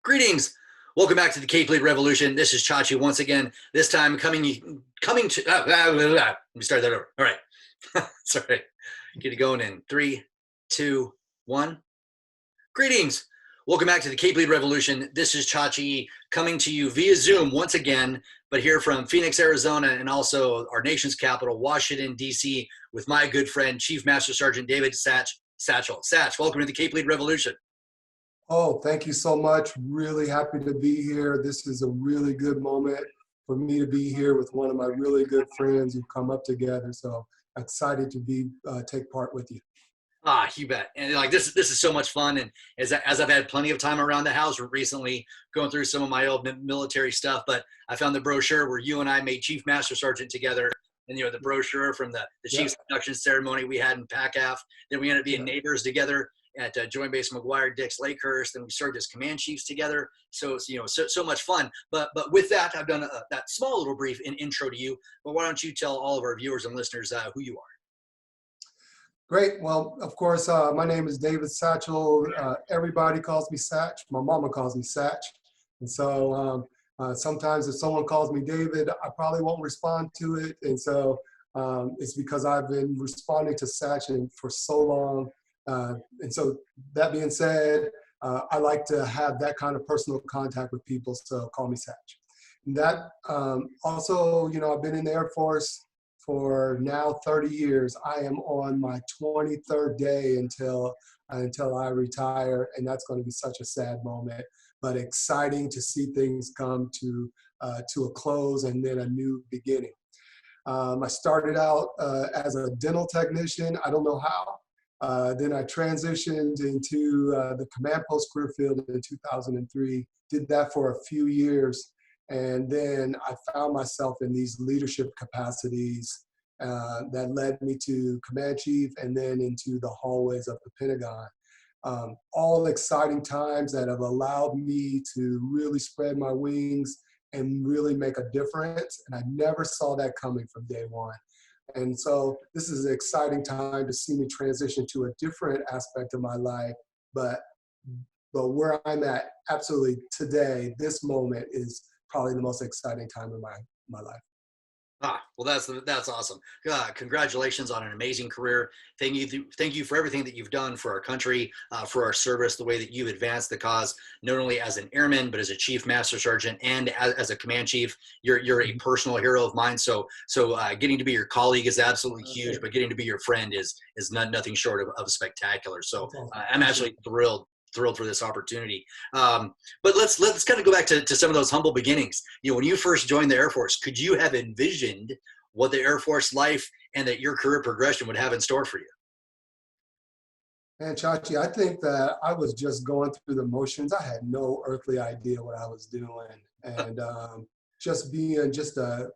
Greetings. Welcome back to the Cape Lead Revolution. This is Chachi once again. This time coming to. Let me start that over. All right. Sorry. Get it going in 3, 2, 1. Greetings. Welcome back to the Cape Lead Revolution. This is Chachi coming to you via Zoom once again, but here from Phoenix, Arizona, and also our nation's capital, Washington, D.C., with my good friend, Chief Master Sergeant David Satchell. Satch, welcome to the Cape Lead Revolution. Oh, thank you so much. Really happy to be here. This is a really good moment for me to be here with one of my really good friends who've come up together. So excited to be take part with you. You bet. And like this is so much fun. And as I've had plenty of time around the house recently, going through some of my old military stuff, but I found the brochure where you and I made Chief Master Sergeant together. And the brochure from the Chief's induction ceremony we had in PACAF. Then we ended up being neighbors together at Joint Base McGuire, Dix, Lakehurst, and we served as command chiefs together. So so much fun. But with that, I've done that small little brief intro to you. But why don't you tell all of our viewers and listeners who you are? Great. Well, of course, my name is David Satchell. Everybody calls me Satch. My mama calls me Satch. And so sometimes if someone calls me David, I probably won't respond to it. And so it's because I've been responding to Satch for so long. And so that being said, I like to have that kind of personal contact with people, so call me Satch. And that also, I've been in the Air Force for now 30 years. I am on my 23rd day until I retire, and that's going to be such a sad moment, but exciting to see things come to a close and then a new beginning. I started out as a dental technician. I don't know how. Then I transitioned into the command post career field in 2003, did that for a few years. And then I found myself in these leadership capacities that led me to command chief and then into the hallways of the Pentagon. All exciting times that have allowed me to really spread my wings and really make a difference. And I never saw that coming from day one. And so this is an exciting time to see me transition to a different aspect of my life, but where I'm at absolutely today, this moment is probably the most exciting time of my life. Well, that's awesome. Congratulations on an amazing career. Thank you for everything that you've done for our country, for our service, the way that you've advanced the cause, not only as an airman, but as a Chief Master Sergeant and as a command chief. You're a personal hero of mine. So getting to be your colleague is absolutely huge, but getting to be your friend is nothing short of spectacular. So I'm actually thrilled for this opportunity. But let's kind of go back to some of those humble beginnings. When you first joined the Air Force, could you have envisioned what the Air Force life and that your career progression would have in store for you? Man, Chachi, I think that I was just going through the motions. I had no earthly idea what I was doing. And just being just a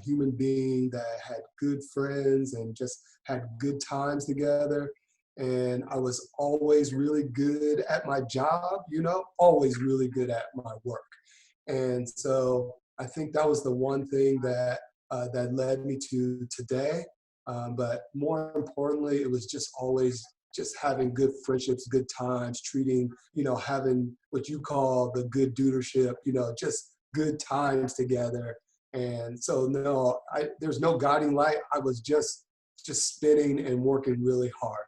human being that had good friends and just had good times together. And I was always really good at my job, always really good at my work. And so I think that was the one thing that led me to today. But more importantly, it was just always just having good friendships, good times, treating, having what you call the good dudership, just good times together. And so no, there's no guiding light. I was just spinning and working really hard.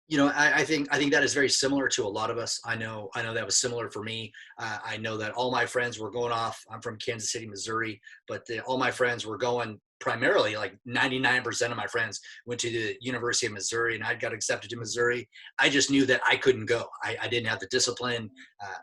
I think that is very similar to a lot of us. I know that was similar for me. I know that all my friends were going off. I'm from Kansas City, Missouri, but all my friends were going primarily, like 99% of my friends went to the University of Missouri, and I got accepted to Missouri. I just knew that I couldn't go. I didn't have the discipline.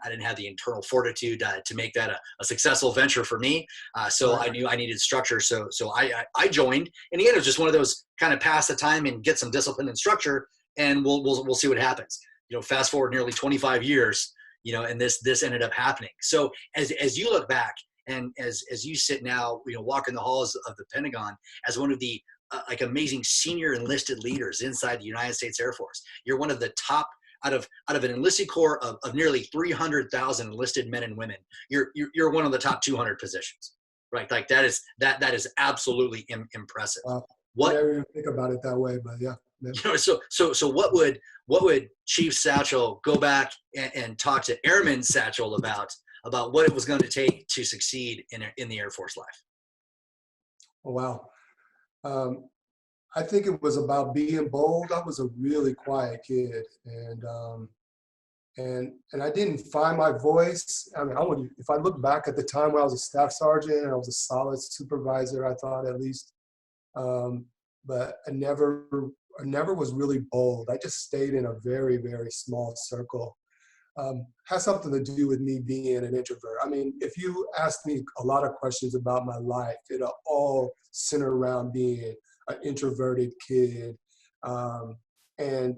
I didn't have the internal fortitude to make that a successful venture for me. So I knew I needed structure. So I joined. In the end, it was just one of those kind of pass the time and get some discipline and structure, and we'll see what happens. Fast forward nearly 25 years, and this ended up happening. So as you look back, and as you sit now, walking the halls of the Pentagon as one of the amazing senior enlisted leaders inside the United States Air Force, you're one of the top out of an enlisted corps of nearly 300,000 enlisted men and women. You're one of the top 200 positions, right? Like that is absolutely impressive. Wow. I never even think about it that way, but yeah. So what would Chief Satchell go back and talk to Airman Satchell about what it was going to take to succeed in the Air Force life? Oh, wow. Um, I think it was about being bold. I was a really quiet kid, and I didn't find my voice. I mean, if I look back at the time when I was a staff sergeant and I was a solid supervisor, I thought at least, um, but I never was really bold. I just stayed in a very, very small circle. Has something to do with me being an introvert. I mean, if you ask me a lot of questions about my life, it'll all center around being an introverted kid. Um, and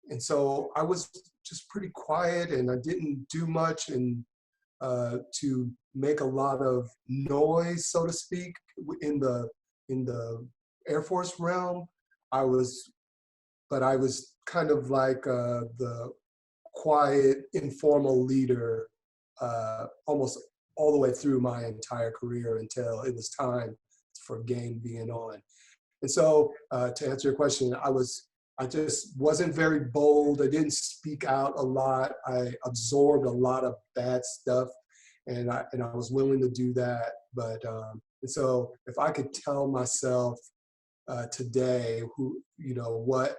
and so I was just pretty quiet, and I didn't do much to make a lot of noise, so to speak, in the Air Force realm. I was, but I was kind of like the quiet, informal leader almost all the way through my entire career until it was time for game being on. And so, to answer your question, I just wasn't very bold. I didn't speak out a lot. I absorbed a lot of bad stuff, and I was willing to do that. But and so, if I could tell myself today, what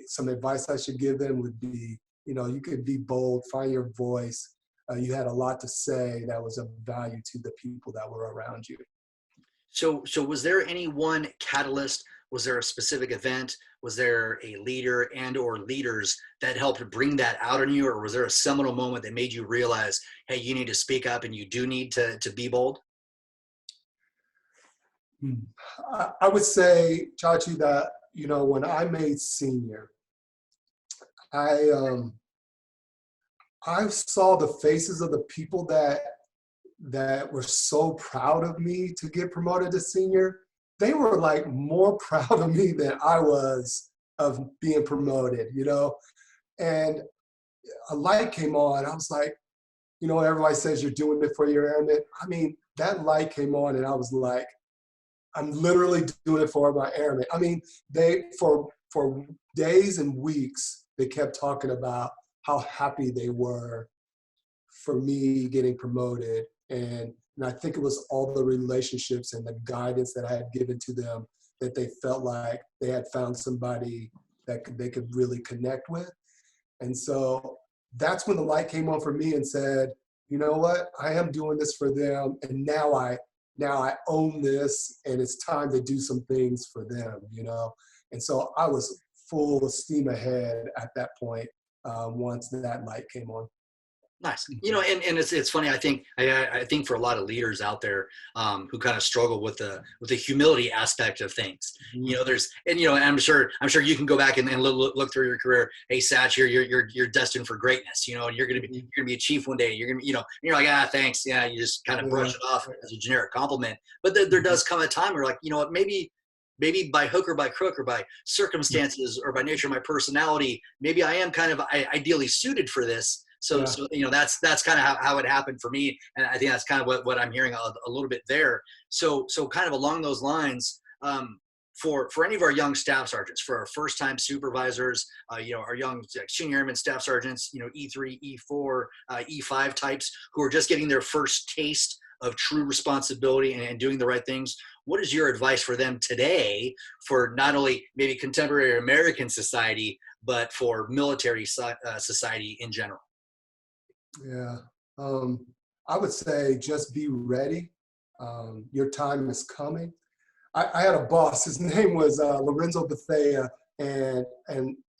some advice I should give them would be, you could be bold, find your voice. You had a lot to say that was of value to the people that were around you. So was there any one catalyst? Was there a specific event? Was there a leader and or leaders that helped bring that out in you? Or was there a seminal moment that made you realize, hey, you need to speak up and you do need to be bold? I would say, Chachi, that when I made senior, I I saw the faces of the people that were so proud of me to get promoted to senior. They were like more proud of me than I was of being promoted. And a light came on. I was like, everybody says you're doing it for your airmen. I mean, that light came on, and I was like, I'm literally doing it for my airmen. I mean, they for days and weeks they kept talking about how happy they were for me getting promoted, and I think it was all the relationships and the guidance that I had given to them that they felt like they had found somebody that they could really connect with. And so that's when the light came on for me and said, you know what, I am doing this for them, and now I own this, and it's time to do some things for them. And so I was full steam ahead at that point once that light came on. Nice. And it's funny. I think for a lot of leaders out there who kind of struggle with the humility aspect of things, there's and I'm sure you can go back and look through your career. Hey, Satch, you're destined for greatness. And you're gonna be a chief one day. You're gonna and you're like, thanks. Yeah, you just kind of brush it off as a generic compliment. But there does come a time where like, what, maybe by hook or by crook or by circumstances or by nature of my personality, maybe I am kind of ideally suited for this. So that's kind of how it happened for me, and I think that's kind of what I'm hearing a little bit there. So kind of along those lines, for any of our young staff sergeants, for our first time supervisors, our young senior airmen staff sergeants, E3, E4, E5 types who are just getting their first taste of true responsibility and doing the right things. What is your advice for them today for not only maybe contemporary American society, but for military society in general? Yeah. I would say just be ready. Your time is coming. I had a boss. His name was Lorenzo Bethea, and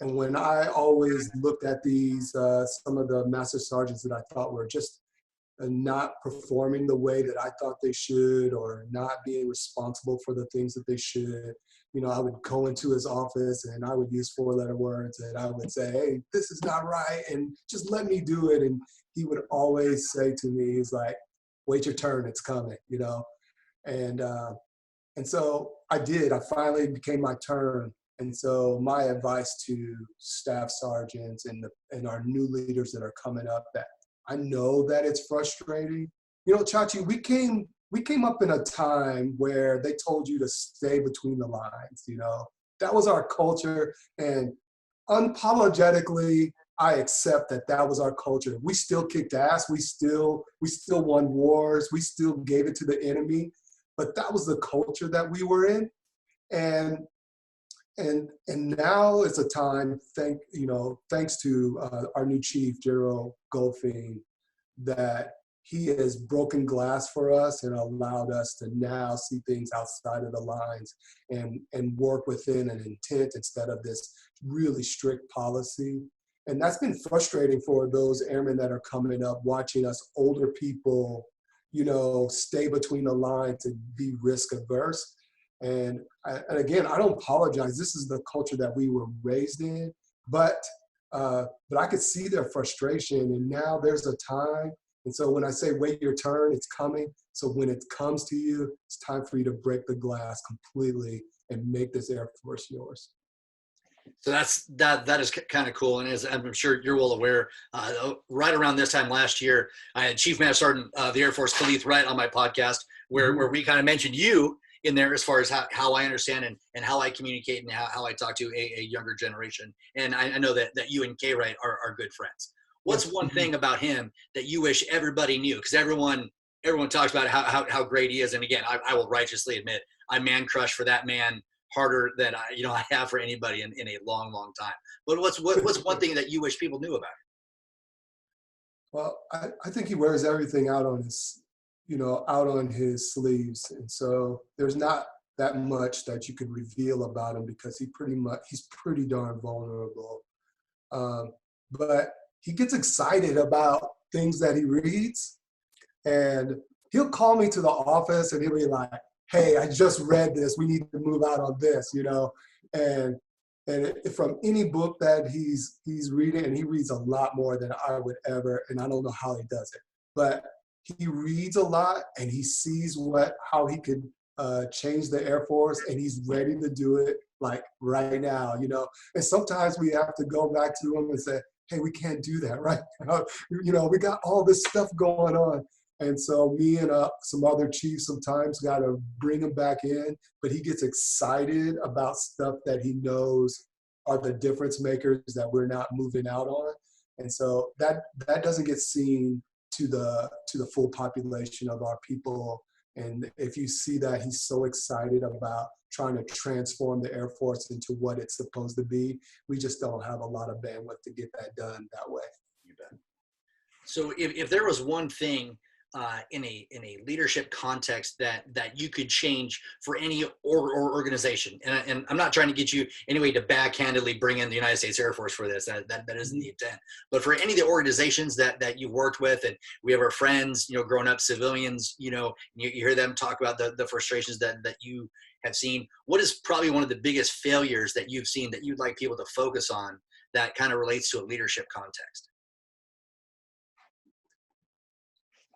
when I always looked at these some of the master sergeants that I thought were just not performing the way that I thought they should, or not being responsible for the things that they should, I would go into his office and I would use four-letter words, and I would say, hey, this is not right, and just let me do it. And he would always say to me, he's like, wait your turn, it's coming. And and so I did. I finally became my turn. And so my advice to staff sergeants and our new leaders that are coming up, that I know that it's frustrating. Chachi, we came up in a time where they told you to stay between the lines. that was our culture. And unapologetically, I accept that that was our culture. We still kicked ass. We still won wars. We still gave it to the enemy, but that was the culture that we were in. And now it's a time, thanks to our new chief, General Goldfein, that he has broken glass for us and allowed us to now see things outside of the lines and work within an intent instead of this really strict policy. And that's been frustrating for those airmen that are coming up, watching us older people, stay between the lines and be risk averse. And again, I don't apologize. This is the culture that we were raised in, but I could see their frustration. And now there's a time. And so when I say wait your turn, it's coming. So when it comes to you, it's time for you to break the glass completely and make this Air Force yours. So that is kind of cool, and as I'm sure you're well aware, right around this time last year, I had Chief Master Sergeant of the Air Force Khalith Wright on my podcast, where we kind of mentioned you in there as far as how I understand and how I communicate and how I talk to a younger generation. And I know that you and K Wright are good friends. What's one thing about him that you wish everybody knew? Because everyone talks about how great he is, and again, I will righteously admit I man crush for that man harder than I have for anybody in a long, long time. But what's one thing that you wish people knew about him? Well, I think he wears everything out on his sleeves. And so there's not that much that you could reveal about him because he's pretty darn vulnerable. But he gets excited about things that he reads, and he'll call me to the office and he'll be like, hey, I just read this. We need to move out on this, and from any book that he's reading, and he reads a lot more than I would ever, and I don't know how he does it, but he reads a lot and he sees how he could change the Air Force, and he's ready to do it like right now, And sometimes we have to go back to him and say, hey, we can't do that right now. We got all this stuff going on. And so me and some other chiefs sometimes got to bring him back in, but he gets excited about stuff that he knows are the difference makers that we're not moving out on. And so that doesn't get seen to the full population of our people. And if you see that he's so excited about trying to transform the Air Force into what it's supposed to be, we just don't have a lot of bandwidth to get that done that way. You bet. So if there was one thing in a leadership context that you could change for any or organization, and I'm not trying to get you anyway to backhandedly bring in the United States Air Force for this, that isn't the intent, but for any of the organizations that you worked with, and we have our friends, growing up civilians, you hear them talk about the frustrations that you have seen. What is probably one of the biggest failures that you've seen that you'd like people to focus on that kind of relates to a leadership context?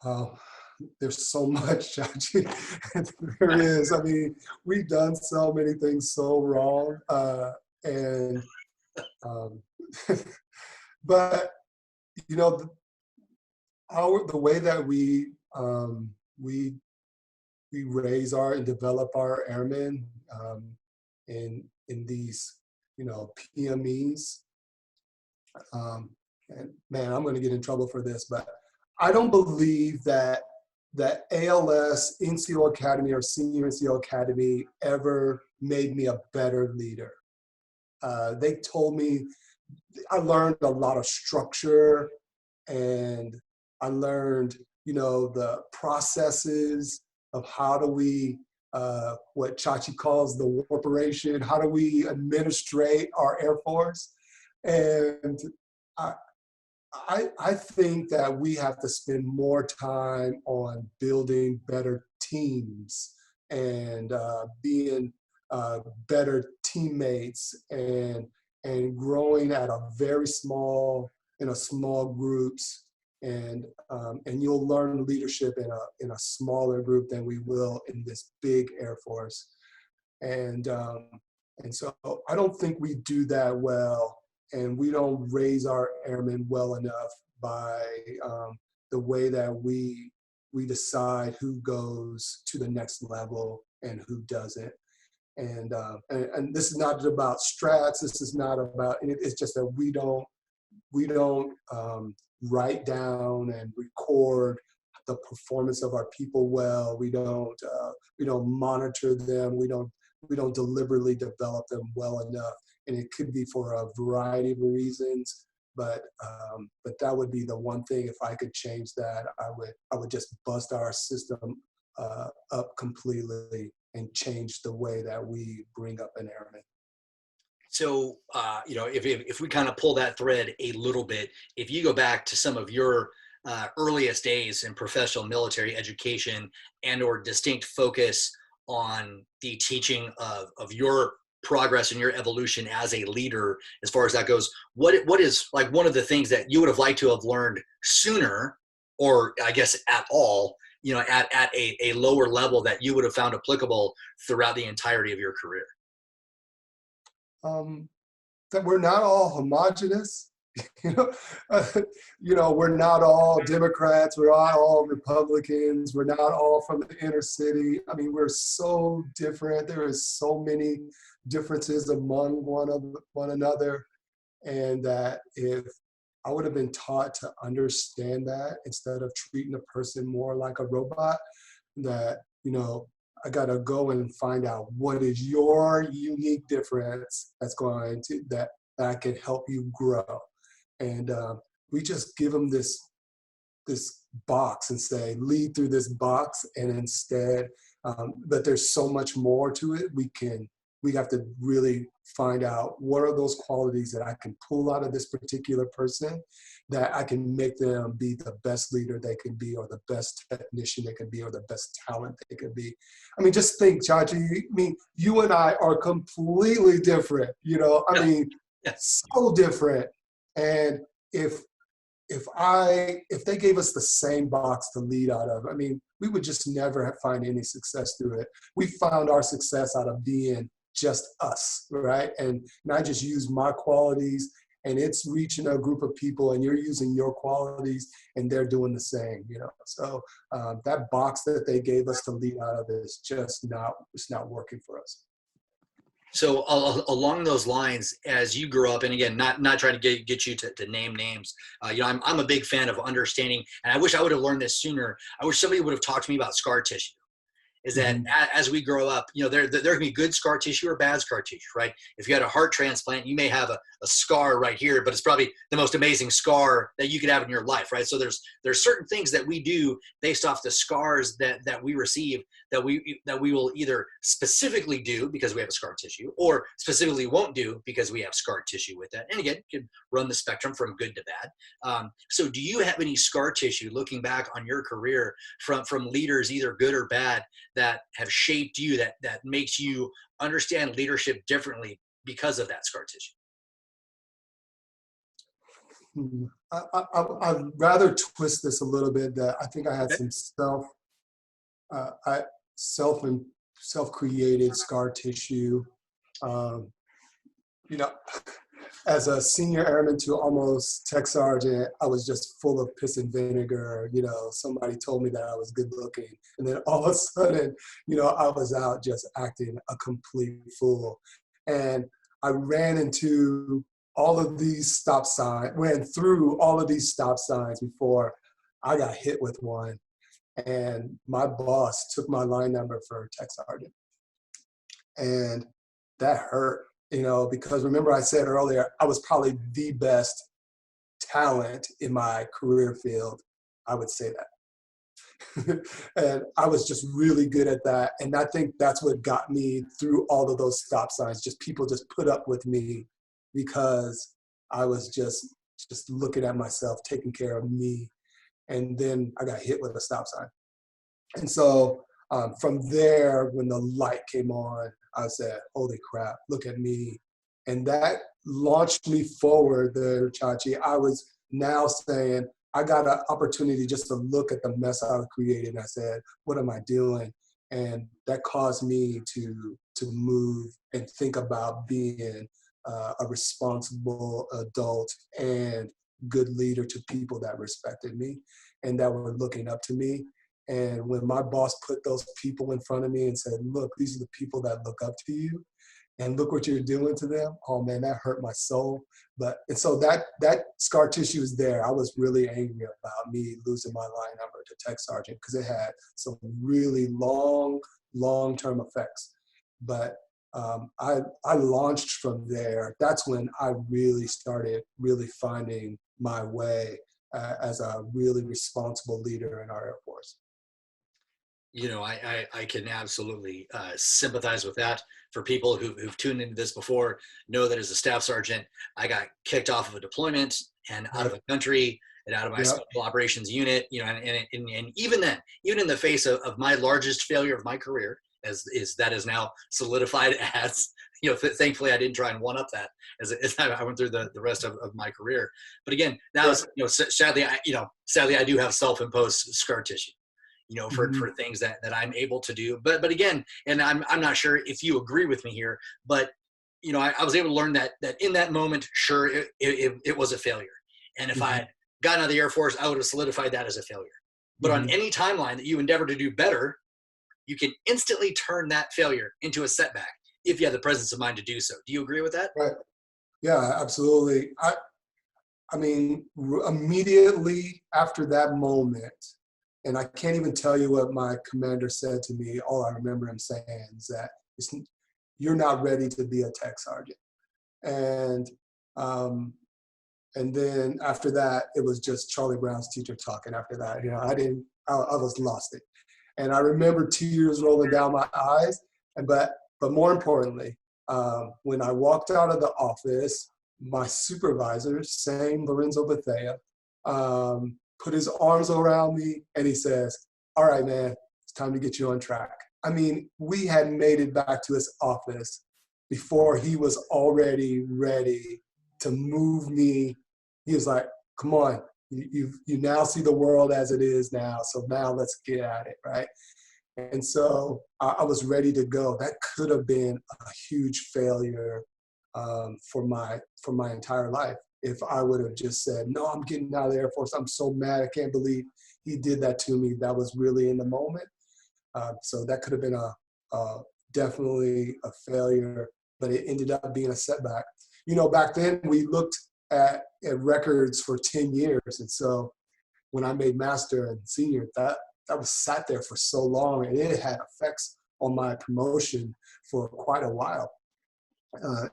Oh, there's so much, Chachi. There is. I mean, we've done so many things so wrong, and but the way that we raise and develop our airmen in these PMEs, and man, I'm going to get in trouble for this, but I don't believe that ALS, NCO Academy, or Senior NCO Academy ever made me a better leader. They told me, I learned a lot of structure, and I learned, the processes of how do we, what Chachi calls the warporation, how do we administrate our Air Force? And I think that we have to spend more time on building better teams and being better teammates and growing at a very small groups, and you'll learn leadership in a smaller group than we will in this big Air Force, and so I don't think we do that well. And we don't raise our airmen well enough by the way that we decide who goes to the next level and who doesn't. And this is not about strats. This is not about, it's just that we don't write down and record the performance of our people well. We don't monitor them. We don't deliberately develop them well enough. And it could be for a variety of reasons. But that would be the one thing. If I could change that, I would just bust our system up completely and change the way that we bring up an airman. So, if we kind of pull that thread a little bit, if you go back to some of your earliest days in professional military education and or distinct focus on the teaching of your progress and your evolution as a leader, as far as that goes, what is like one of the things that you would have liked to have learned sooner, or I guess at all, at a lower level that you would have found applicable throughout the entirety of your career? That we're not all homogenous. you know, we're not all Democrats. We're not all Republicans. We're not all from the inner city. I mean, we're so different. There is so many differences among one another, and that if I would have been taught to understand that instead of treating a person more like a robot, that I got to go and find out what is your unique difference that can help you grow. And we just give them this box and say, lead through this box. And instead, but there's so much more to it. We have to really find out what are those qualities that I can pull out of this particular person that I can make them be the best leader they can be, or the best technician they can be, or the best talent they can be. I mean, just think, Chachi, you and I are completely different, so different. And if they gave us the same box to lead out of, we would just never find any success through it. We found our success out of being just us, right? And I just use my qualities, and it's reaching a group of people, and you're using your qualities, and they're doing the same, So that box that they gave us to lead out of is just not working for us. So along those lines, as you grow up, and again, not trying to get you to name names, I'm a big fan of understanding, and I wish I would have learned this sooner. I wish somebody would have talked to me about scar tissue. Is that as we grow up, there can be good scar tissue or bad scar tissue, right? If you had a heart transplant, you may have a scar right here, but it's probably the most amazing scar that you could have in your life, right? So there's certain things that we do based off the scars that we receive that we will either specifically do because we have a scar tissue, or specifically won't do because we have scar tissue with that. And again, you can run the spectrum from good to bad. So do you have any scar tissue looking back on your career from leaders, either good or bad, that have shaped you, that makes you understand leadership differently because of that scar tissue? I'd rather twist this a little bit. That I think I had some self-created scar tissue. As a senior airman to almost tech sergeant, I was just full of piss and vinegar. Somebody told me that I was good looking. And then all of a sudden, I was out just acting a complete fool. And I ran through all of these stop signs before I got hit with one. And my boss took my line number for tech sergeant. And that hurt. Because remember I said earlier, I was probably the best talent in my career field. I would say that. And I was just really good at that. And I think that's what got me through all of those stop signs. Just people just put up with me because I was just looking at myself, taking care of me. And then I got hit with a stop sign. And so from there, when the light came on, I said, holy crap, look at me. And that launched me forward there, Chachi. I was now saying, I got an opportunity just to look at the mess I was creating. I said, what am I doing? And that caused me to move and think about being a responsible adult and good leader to people that respected me and that were looking up to me. And when my boss put those people in front of me and said, look, these are the people that look up to you, and look what you're doing to them. Oh man, that hurt my soul. And so that scar tissue is there. I was really angry about me losing my line number to tech sergeant because it had some really long-term effects. But I launched from there. That's when I really started really finding my way as a really responsible leader in our Air Force. I can absolutely sympathize with that. For people who've tuned into this before, know that as a staff sergeant, I got kicked off of a deployment and out of the country and out of my special operations unit. And even then, even in the face of my largest failure of my career, as that is now solidified as, thankfully I didn't try and one up that as I went through the rest of my career. But again, now, sadly I do have self-imposed scar tissue. For things that I'm able to do. But again, and I'm not sure if you agree with me here, but I was able to learn that in that moment, sure, it was a failure. And if I had gotten out of the Air Force, I would have solidified that as a failure. But on any timeline that you endeavor to do better, you can instantly turn that failure into a setback if you have the presence of mind to do so. Do you agree with that? Right. Yeah, absolutely. I mean, immediately after that moment, and I can't even tell you what my commander said to me. All I remember him saying is that you're not ready to be a tech sergeant. And then after that, it was just Charlie Brown's teacher talking after that. I was lost it. And I remember tears rolling down my eyes. But more importantly, when I walked out of the office, my supervisor, same Lorenzo Bethea, put his arms around me and he says, all right, man, it's time to get you on track. I mean, we had made it back to his office before he was already ready to move me. He was like, come on, you now see the world as it is now. So now let's get at it, right? And so I was ready to go. That could have been a huge failure for my entire life. If I would have just said, no, I'm getting out of the Air Force. I'm so mad. I can't believe he did that to me. That was really in the moment. So that could have been definitely a failure, but it ended up being a setback. Back then we looked at records for 10 years. And so when I made master and senior, that was sat there for so long, and it had effects on my promotion for quite a while.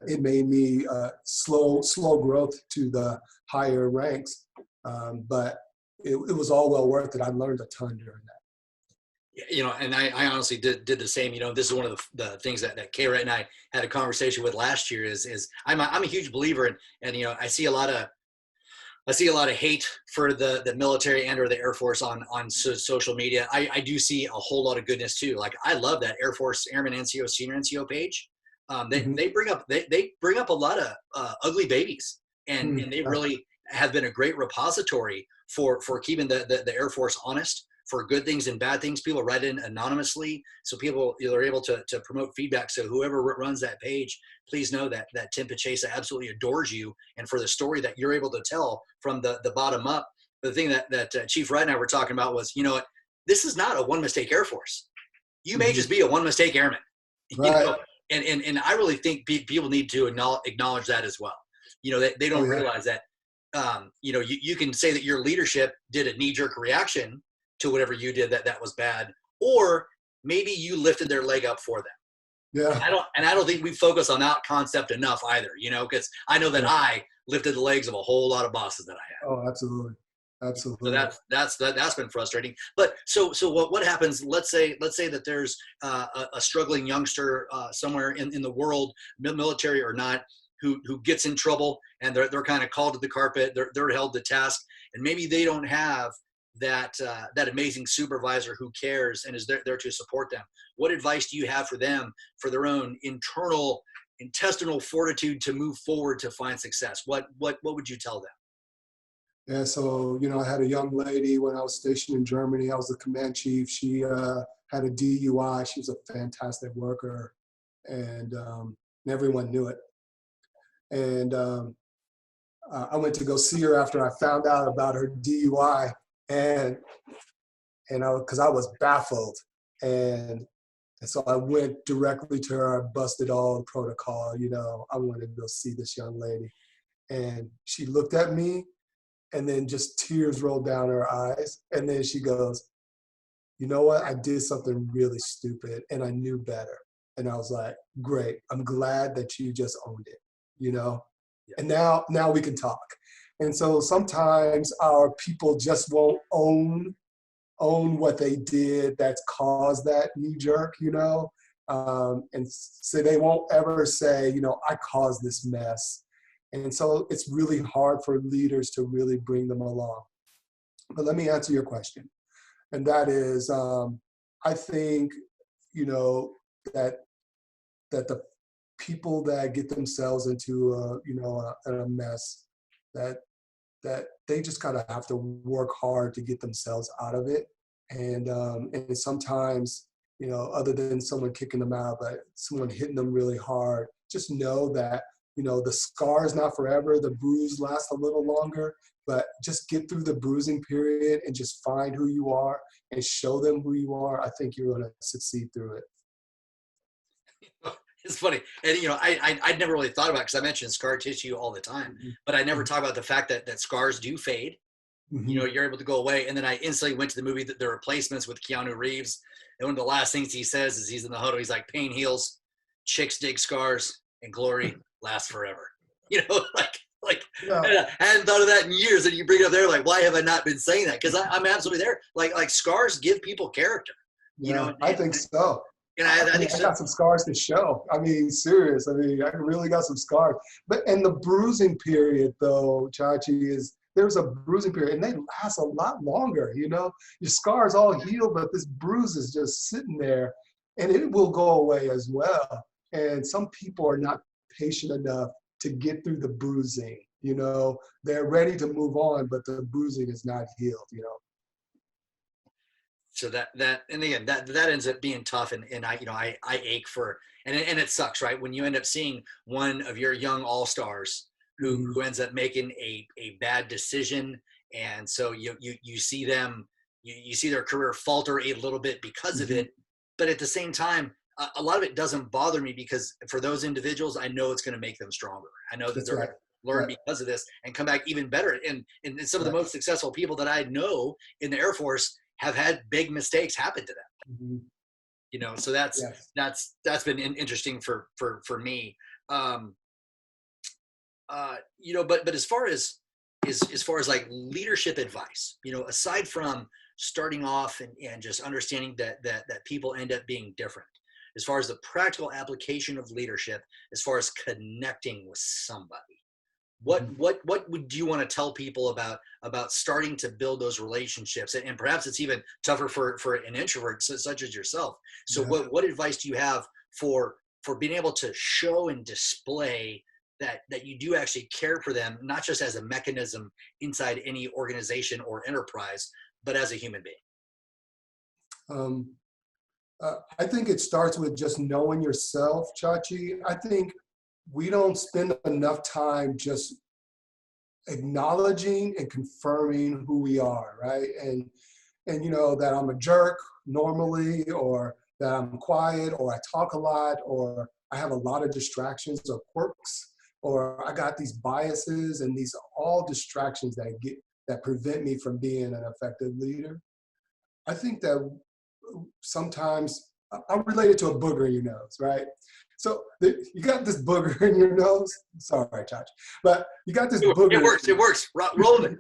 It made me slow growth to the higher ranks, but it was all well worth it. I learned a ton during that. And I honestly did the same. This is one of the things that Kara and I had a conversation with last year. Is I'm a huge believer in, and I see a lot of hate for the military and or the Air Force on social media. I do see a whole lot of goodness too. Like I love that Air Force Airman NCO Senior NCO page. They bring up a lot of ugly babies, and they really have been a great repository for keeping the Air Force honest, for good things and bad things. People write in anonymously, so people are able to promote feedback. So whoever runs that page, please know that Tim Pachesa absolutely adores you, and for the story that you're able to tell from the bottom up. But the thing that Chief Wright and I were talking about was, this is not a one mistake Air Force. You may just be a one mistake airman. Right. And I really think people need to acknowledge that as well. They don't realize that, you can say that your leadership did a knee-jerk reaction to whatever you did that was bad, or maybe you lifted their leg up for them. Yeah. And I don't think we focus on that concept enough either, because I know that I lifted the legs of a whole lot of bosses that I had. Oh, absolutely. Absolutely. So that's been frustrating. But so what happens? Let's say that there's a struggling youngster somewhere in the world, military or not, who gets in trouble, and they're kind of called to the carpet. They're held to task, and maybe they don't have that amazing supervisor who cares and is there to support them. What advice do you have for them, for their own internal intestinal fortitude to move forward to find success? What would you tell them? Yeah, so, I had a young lady when I was stationed in Germany. I was the command chief. She had a DUI. She was a fantastic worker, and everyone knew it. And I went to go see her after I found out about her DUI, and and because I was baffled. And so I went directly to her, I busted all the protocol, I wanted to go see this young lady. And she looked at me, and then just tears rolled down her eyes. And then she goes, you know what? I did something really stupid and I knew better. And I was like, great. I'm glad that you just owned it, Yeah. And now we can talk. And so sometimes our people just won't own what they did that's caused that knee jerk, and so they won't ever say, I caused this mess. And so it's really hard for leaders to really bring them along. But let me answer your question. And that is, I think, that the people that get themselves into a mess, that they just kind of have to work hard to get themselves out of it. And sometimes, other than someone kicking them out, but someone hitting them really hard, just know that, the scar is not forever. The bruise lasts a little longer, but just get through the bruising period and just find who you are and show them who you are. I think you're going to succeed through it. It's funny. And, I'd never really thought about it because I mention scar tissue all the time, but I never talk about the fact that scars do fade. You're able to go away. And then I instantly went to the movie, The Replacements with Keanu Reeves. And one of the last things he says is he's in the huddle. He's like, pain heals, chicks dig scars, and glory lasts forever. Yeah. I hadn't thought of that in years. And you bring it up there, like, why have I not been saying that? Because I'm absolutely there. Like scars give people character. I think so. And I think I got some scars to show. I mean, serious. I really got some scars. And the bruising period, though, Chachi, there's a bruising period, and they last a lot longer. Your scars all healed, but this bruise is just sitting there, and it will go away as well. And some people are not patient enough to get through the bruising. They're ready to move on, but the bruising is not healed. So that and again that ends up being tough, and I ache for, and it sucks, right, when you end up seeing one of your young all-stars who ends up making a bad decision, and so you see them, you see their career falter a little bit because of it. But at the same time, a lot of it doesn't bother me, because for those individuals, I know it's going to make them stronger. I know that they're going to learn because of this and come back even better. And some of the most successful people that I know in the Air Force have had big mistakes happen to them. So that's been interesting for me. But as far as like leadership advice, aside from starting off and just understanding that people end up being different, as far as the practical application of leadership, as far as connecting with somebody, what would you want to tell people about starting to build those relationships? And perhaps it's even tougher for an introvert such as yourself. So what advice do you have for being able to show and display that you do actually care for them, not just as a mechanism inside any organization or enterprise, but as a human being? I think it starts with just knowing yourself, Chachi. I think we don't spend enough time just acknowledging and confirming who we are, right? And that I'm a jerk normally, or that I'm quiet, or I talk a lot, or I have a lot of distractions or quirks, or I got these biases, and these are all distractions that prevent me from being an effective leader. I think that sometimes I'm related to a booger in your nose, right? So you got this booger in your nose. Sorry, Chachi, but you got this booger. It works. Roll it.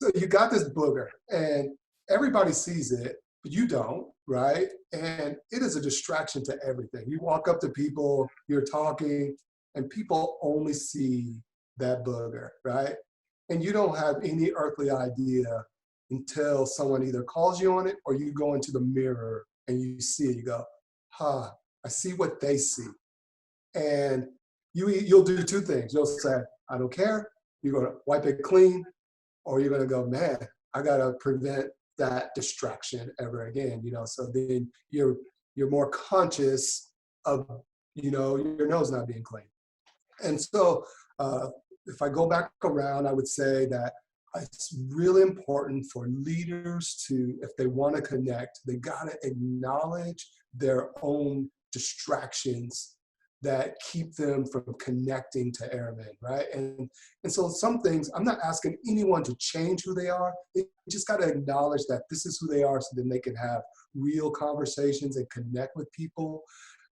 So you got this booger, and everybody sees it, but you don't, right? And it is a distraction to everything. You walk up to people, you're talking, and people only see that booger, right? And you don't have any earthly idea until someone either calls you on it, or you go into the mirror and you see it. You go, I see what they see. And you'll do two things. You'll say, I don't care. You're going to wipe it clean, or you're going to go, man, I got to prevent that distraction ever again. So then you're more conscious of, your nose not being clean. And so if I go back around, I would say that it's really important for leaders to, if they want to connect, they got to acknowledge their own distractions that keep them from connecting to airmen, right? And so some things, I'm not asking anyone to change who they are. They just got to acknowledge that this is who they are, so then they can have real conversations and connect with people.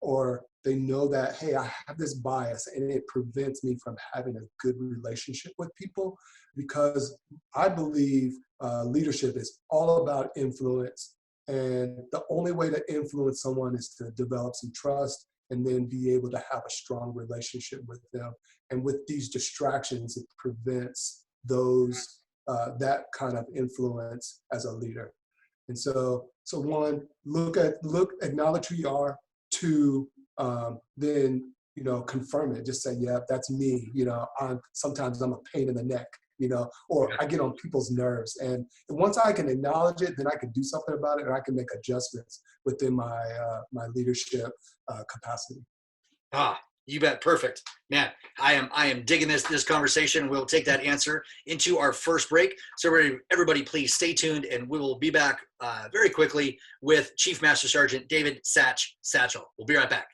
Or they know that, hey, I have this bias and it prevents me from having a good relationship with people, because I believe leadership is all about influence. And the only way to influence someone is to develop some trust and then be able to have a strong relationship with them. And with these distractions, it prevents those that kind of influence as a leader. And so one, acknowledge who you are. Two, then confirm it. Just say, yeah, that's me. Sometimes I'm a pain in the neck. Or I get on people's nerves. And once I can acknowledge it, then I can do something about it, or I can make adjustments within my my leadership capacity. Ah, you bet. Perfect. Man, I am digging this conversation. We'll take that answer into our first break. So everybody please stay tuned, and we will be back very quickly with Chief Master Sergeant David Satchell. We'll be right back.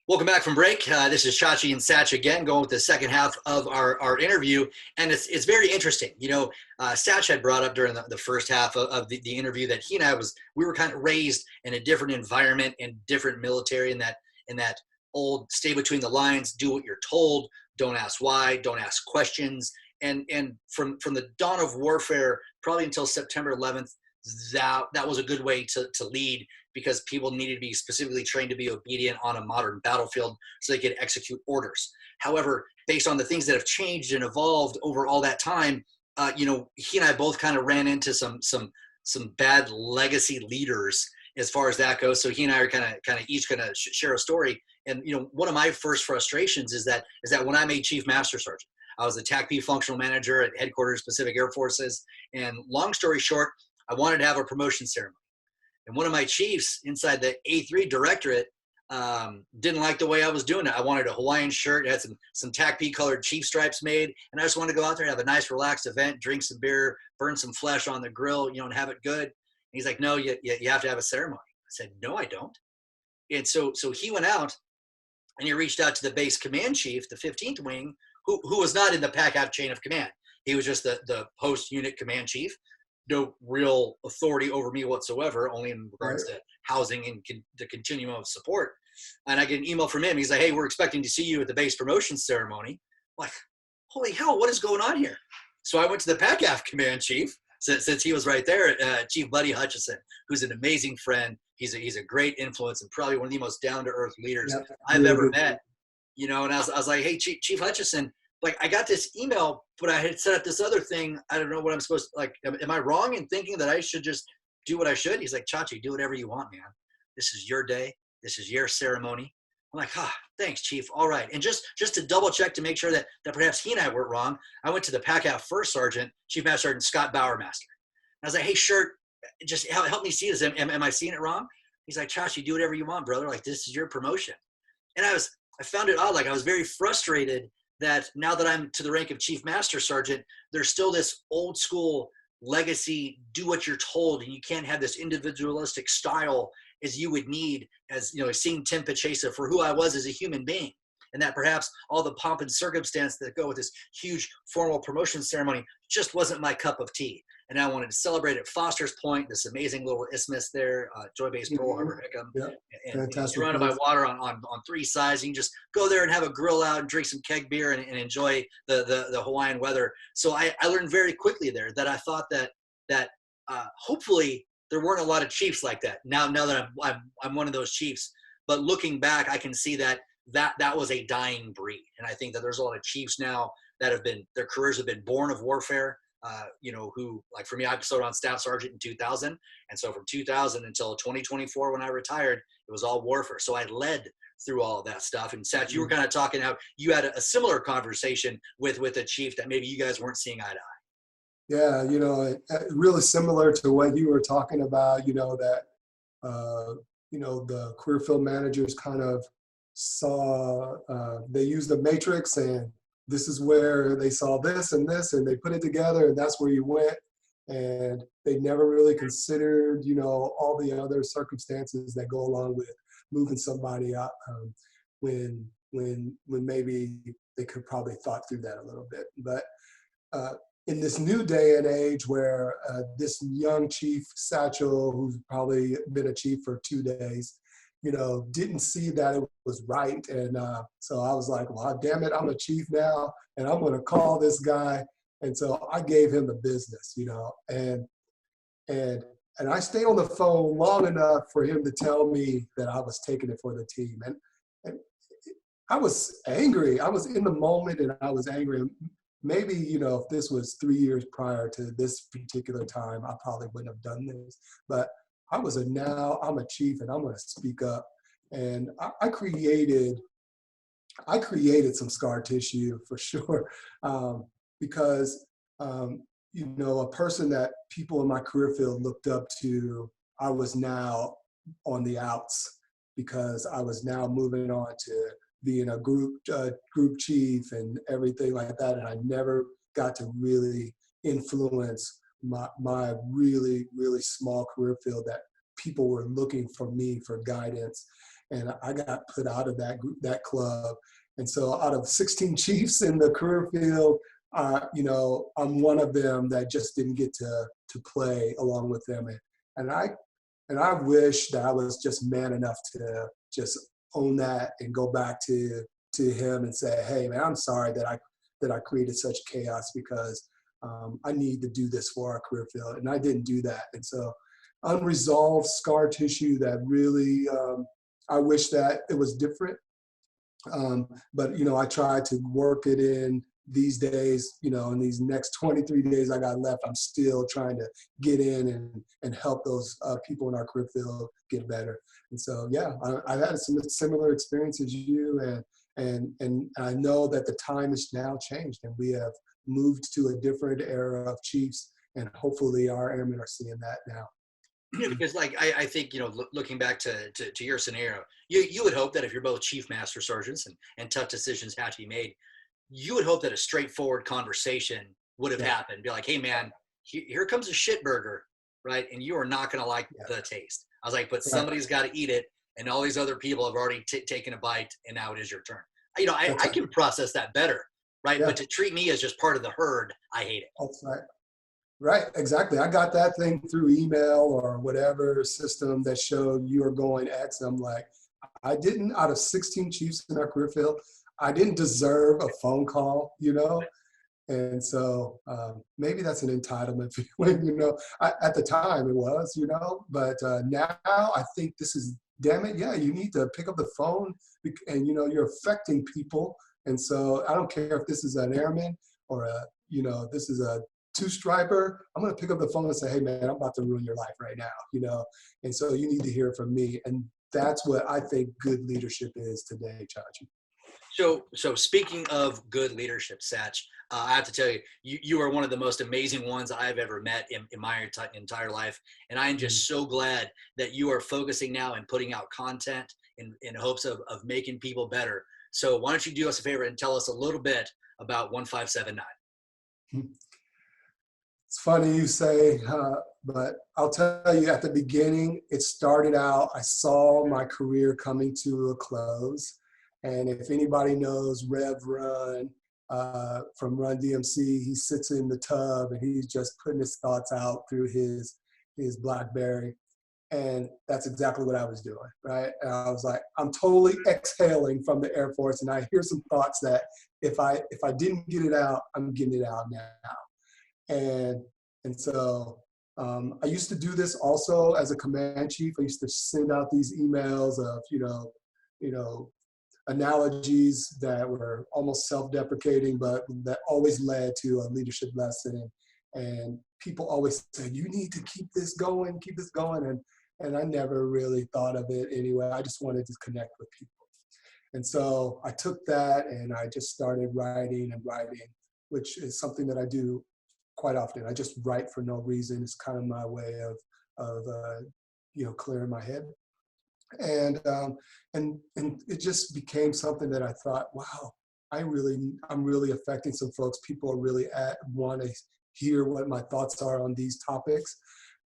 Welcome back from break. This is Chachi and Satch again, going with the second half of our interview. And it's very interesting. Satch had brought up during the first half of the interview that he and we were kind of raised in a different environment and different military, in that old stay between the lines, do what you're told, don't ask why, don't ask questions. And from the dawn of warfare, probably until September 11th, that was a good way to lead, because people needed to be specifically trained to be obedient on a modern battlefield so they could execute orders. However, based on the things that have changed and evolved over all that time, he and I both kind of ran into some bad legacy leaders as far as that goes. So he and I are kind of each going to share a story. And one of my first frustrations is that when I made Chief Master Sergeant, I was the TACP functional manager at Headquarters Pacific Air Forces. And long story short, I wanted to have a promotion ceremony. And one of my chiefs inside the A3 directorate didn't like the way I was doing it. I wanted a Hawaiian shirt, had some TACP colored chief stripes made, and I just wanted to go out there and have a nice relaxed event, drink some beer, burn some flesh on the grill, and have it good. And he's like, no, you have to have a ceremony. I said, no, I don't. And so he went out and he reached out to the base command chief, the 15th wing, who was not in the PACAF chain of command. He was just the post unit command chief. No real authority over me whatsoever, only in regards to housing and the continuum of support. And I get an email from him. He's like, hey, we're expecting to see you at the base promotion ceremony. I'm like, holy hell, what is going on here? So I went to the PACAF command chief, since he was right there, Chief Buddy Hutchison, who's an amazing friend. He's a great influence and probably one of the most down-to-earth leaders I've ever met. And I was like, hey, Chief Hutchison, like, I got this email, but I had set up this other thing. I don't know what I'm supposed to, like, am I wrong in thinking that I should just do what I should? He's like, Chachi, do whatever you want, man. This is your day. This is your ceremony. I'm like, thanks, Chief. All right. And just to double check to make sure that perhaps he and I weren't wrong, I went to the PACAF First Sergeant, Chief Master Sergeant Scott Bowermaster. I was like, hey, Shirt, just help me see this. Am I seeing it wrong? He's like, Chachi, do whatever you want, brother. Like, this is your promotion. And I found it odd. Like, I was very frustrated that now that I'm to the rank of Chief Master Sergeant, there's still this old school legacy, do what you're told, and you can't have this individualistic style as you would need as, seeing Tim Pachesa for who I was as a human being. And that perhaps all the pomp and circumstance that go with this huge formal promotion ceremony just wasn't my cup of tea. And I wanted to celebrate at Foster's Point, this amazing little isthmus there, Joy Base, Pearl Harbor, Hickam. Yeah. And it's surrounded by water on three sides. You can just go there and have a grill out and drink some keg beer and enjoy the Hawaiian weather. So I learned very quickly there that I thought that hopefully there weren't a lot of chiefs like that. Now that I'm one of those chiefs, but looking back, I can see that was a dying breed. And I think that there's a lot of chiefs now that their careers have been born of warfare. Who, like for me, I served on Staff Sergeant in 2000. And so from 2000 until 2024, when I retired, it was all warfare. So I led through all of that stuff. And Satch, you were kind of talking how you had a similar conversation with a chief that maybe you guys weren't seeing eye to eye. Yeah, really similar to what you were talking about, that, the career field managers kind of saw, they used the matrix, and this is where they saw this, and they put it together, and that's where you went. And they never really considered, all the other circumstances that go along with moving somebody up, when maybe they could probably thought through that a little bit. But uh, in this new day and age where this young chief, Satchell, who's probably been a chief for 2 days, didn't see that it was right. And so I was like, well, damn it, I'm a chief now, and I'm going to call this guy. And so I gave him the business, and and I stayed on the phone long enough for him to tell me that I was taking it for the team. And I was angry. I was in the moment, and I was angry. Maybe, if this was 3 years prior to this particular time, I probably wouldn't have done this. But now I'm a chief, and I'm going to speak up. And I created some scar tissue for sure, because a person that people in my career field looked up to, I was now on the outs, because I was now moving on to being a group chief and everything like that. And I never got to really influence my really, really small career field that people were looking for me for guidance. And I got put out of that group, that club. And so out of 16 chiefs in the career field, I'm one of them that just didn't get to play along with them. And I wish that I was just man enough to just own that and go back to him and say, hey man, I'm sorry that I created such chaos, because I need to do this for our career field. And I didn't do that. And so unresolved scar tissue that really, I wish that it was different. But, I tried to work it in these days, in these next 23 days I got left. I'm still trying to get in and help those people in our career field get better. And so, yeah, I've had some similar experiences as you, and I know that the time has now changed, and we have moved to a different era of chiefs, and hopefully our airmen are seeing that now. Yeah, because I think, looking back to your scenario, you would hope that if you're both chief master sergeants and tough decisions have to be made, you would hope that a straightforward conversation would have happened. Be like, hey man, here comes a shit burger, right? And you are not going to like the taste. I was like, but somebody's got to eat it, and all these other people have already taken a bite, and now it is your turn. I can process that better, right? Yeah. But to treat me as just part of the herd, I hate it. That's right. Right, exactly. I got that thing through email or whatever system that showed you are going X. I'm like, I didn't, out of 16 chiefs in our career field, I didn't deserve a phone call, And so maybe that's an entitlement feeling, at the time it was, but now I think this is, damn it, yeah, you need to pick up the phone, and, you're affecting people. And so I don't care if this is an airman or this is a two-striper, I'm going to pick up the phone and say, hey man, I'm about to ruin your life right now, and so you need to hear from me. And that's what I think good leadership is today, Chachi. So speaking of good leadership, Satch, I have to tell you, you are one of the most amazing ones I've ever met in my entire life. And I am just so glad that you are focusing now and putting out content in hopes of making people better. So why don't you do us a favor and tell us a little bit about 1579? It's funny you say, but I'll tell you, at the beginning, it started out, I saw my career coming to a close. And if anybody knows Rev Run from Run DMC, he sits in the tub and he's just putting his thoughts out through his BlackBerry. And that's exactly what I was doing, right? And I was like, I'm totally exhaling from the Air Force, and I hear some thoughts that if I didn't get it out, I'm getting it out now. And so I used to do this also as a command chief. I used to send out these emails of, analogies that were almost self-deprecating, but that always led to a leadership lesson. And people always said, you need to keep this going. And I never really thought of it anyway. I just wanted to connect with people. And so I took that and I just started writing, which is something that I do quite often. I just write for no reason. It's kind of my way of clearing my head. And it just became something that I thought, wow, I'm really affecting some folks. People are really want to hear what my thoughts are on these topics.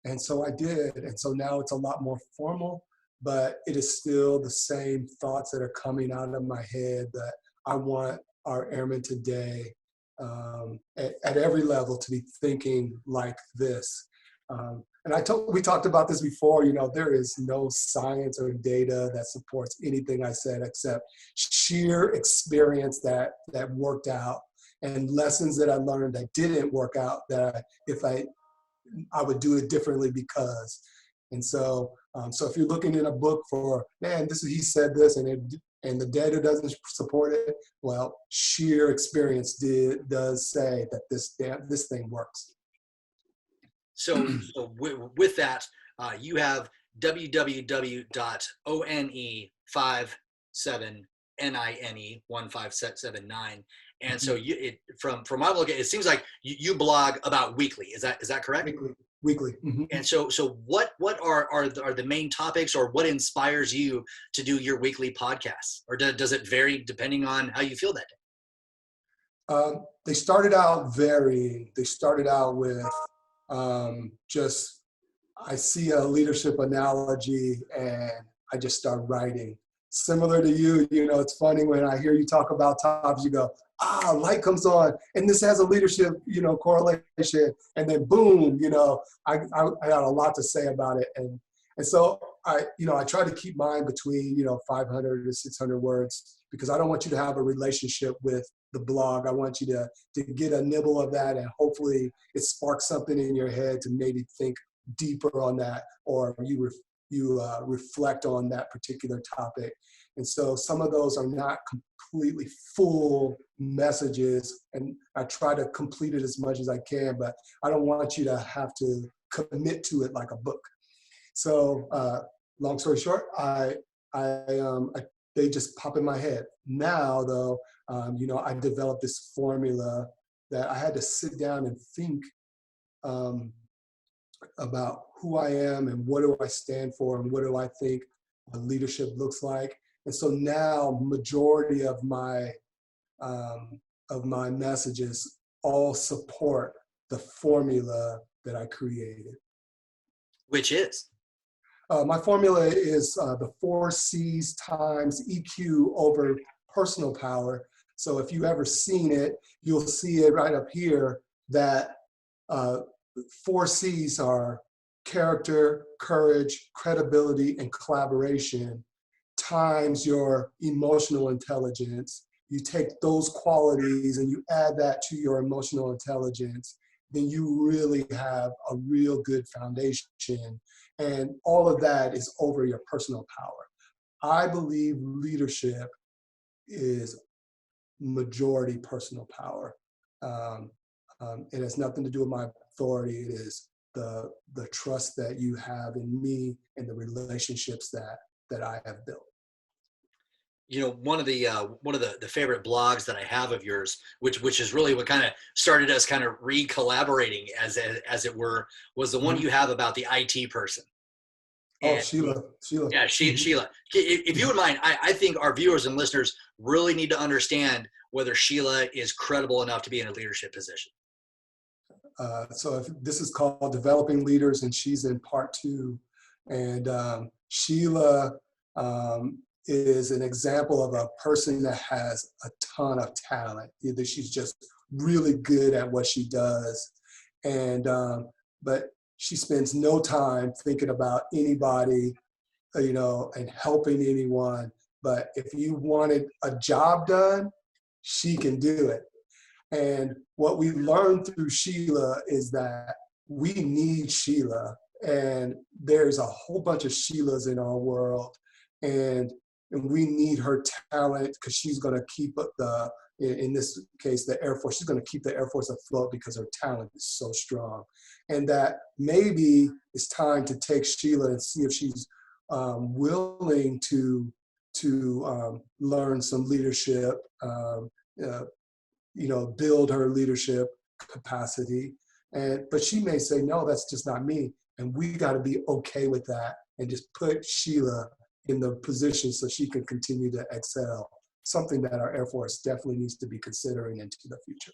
And so I did. And so now it's a lot more formal, but it is still the same thoughts that are coming out of my head that I want our airmen today, at every level, to be thinking like this. And we talked about this before, there is no science or data that supports anything I said except sheer experience that worked out, and lessons that I learned that didn't work out, that if I would do it differently because. And so, so if you're looking in a book for, man, he said this, and the data doesn't support it, well, sheer experience does say that this thing works. So with that, you have www.one57nine, and so from my look, it seems like you blog about weekly. Is that correct? Weekly. Mm-hmm. And so what are the main topics, or what inspires you to do your weekly podcasts, or does it vary depending on how you feel that day? They started out varying. They started out with just, I see a leadership analogy and I just start writing. Similar to you, it's funny when I hear you talk about topics, you go, light comes on, and this has a leadership, correlation, and then boom, I got a lot to say about it. And so I try to keep mine between, 500 to 600 words, because I don't want you to have a relationship with the blog. I want you to get a nibble of that, and hopefully it sparks something in your head to maybe think deeper on that, or you reflect on that particular topic. And so some of those are not completely full messages, and I try to complete it as much as I can, but I don't want you to have to commit to it like a book. So long story short, they just pop in my head. Now, though, I developed this formula that I had to sit down and think about who I am and what do I stand for and what do I think leadership looks like. And so now, majority of my messages all support the formula that I created. Which is? My formula is the 4 C's times EQ over personal power. So if you've ever seen it, you'll see it right up here, that 4 C's are character, courage, credibility, and collaboration, times your emotional intelligence. You take those qualities and you add that to your emotional intelligence, then you really have a real good foundation. And all of that is over your personal power. I believe leadership is majority personal power. It has nothing to do with my authority. It is the trust that you have in me and the relationships that I have built. One of the favorite blogs that I have of yours, which is really what kind of started us kind of re-collaborating as it were, was the one you have about the IT person. And, Sheila. Yeah, Sheila. If you would mind, I think our viewers and listeners really need to understand whether Sheila is credible enough to be in a leadership position. So this is called Developing Leaders, and she's in part 2. And Sheila is an example of a person that has a ton of talent. Either she's just really good at what she does, and but she spends no time thinking about anybody, and helping anyone. But if you wanted a job done, she can do it. And what we learned through Sheila is that we need Sheila, and there's a whole bunch of Sheilas in our world, and we need her talent, because she's going to keep in this case, the Air Force. She's going to keep the Air Force afloat because her talent is so strong. And that maybe it's time to take Sheila and see if she's willing to learn some leadership, build her leadership capacity. But she may say, no, that's just not me. And we got to be okay with that and just put Sheila in the position so she can continue to excel. Something that our Air Force definitely needs to be considering into the future.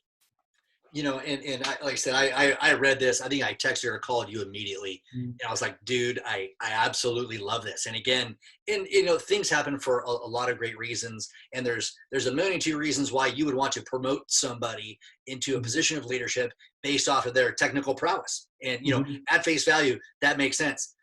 And like I said, I read this. I think I texted or called you immediately. Mm-hmm. And I was like, dude, I absolutely love this. And again, things happen for a lot of great reasons. And there's a million two reasons why you would want to promote somebody into a position of leadership based off of their technical prowess. And, at face value, that makes sense.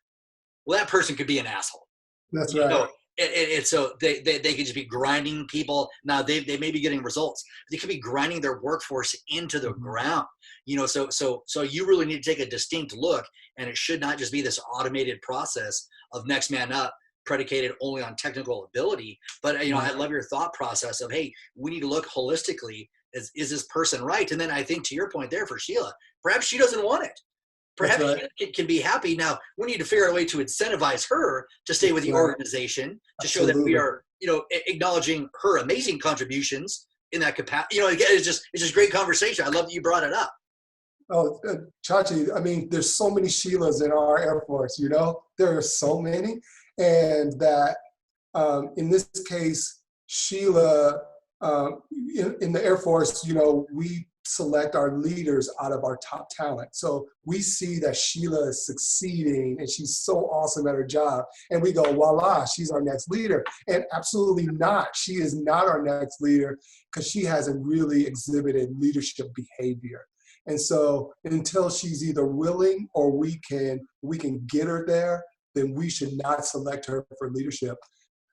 Well, that person could be an asshole. That's right. And so they could just be grinding people. Now they may be getting results. They could be grinding their workforce into the ground. So you really need to take a distinct look, and it should not just be this automated process of next man up predicated only on technical ability. But I love your thought process of, hey, we need to look holistically. Is this person right? And then I think to your point there for Sheila, perhaps she doesn't want it. Perhaps she can be happy. Now, we need to figure out a way to incentivize her to stay with the organization, to show that we are, acknowledging her amazing contributions in that capacity. It's just great conversation. I love that you brought it up. Oh, Chachi, I mean, there's so many Sheilas in our Air Force, there are so many. And that in this case, Sheila, in the Air Force, we select our leaders out of our top talent. So we see that Sheila is succeeding and she's so awesome at her job. And we go, voila, she's our next leader. And absolutely not. She is not our next leader because she hasn't really exhibited leadership behavior. And so until she's either willing or we can get her there, then we should not select her for leadership.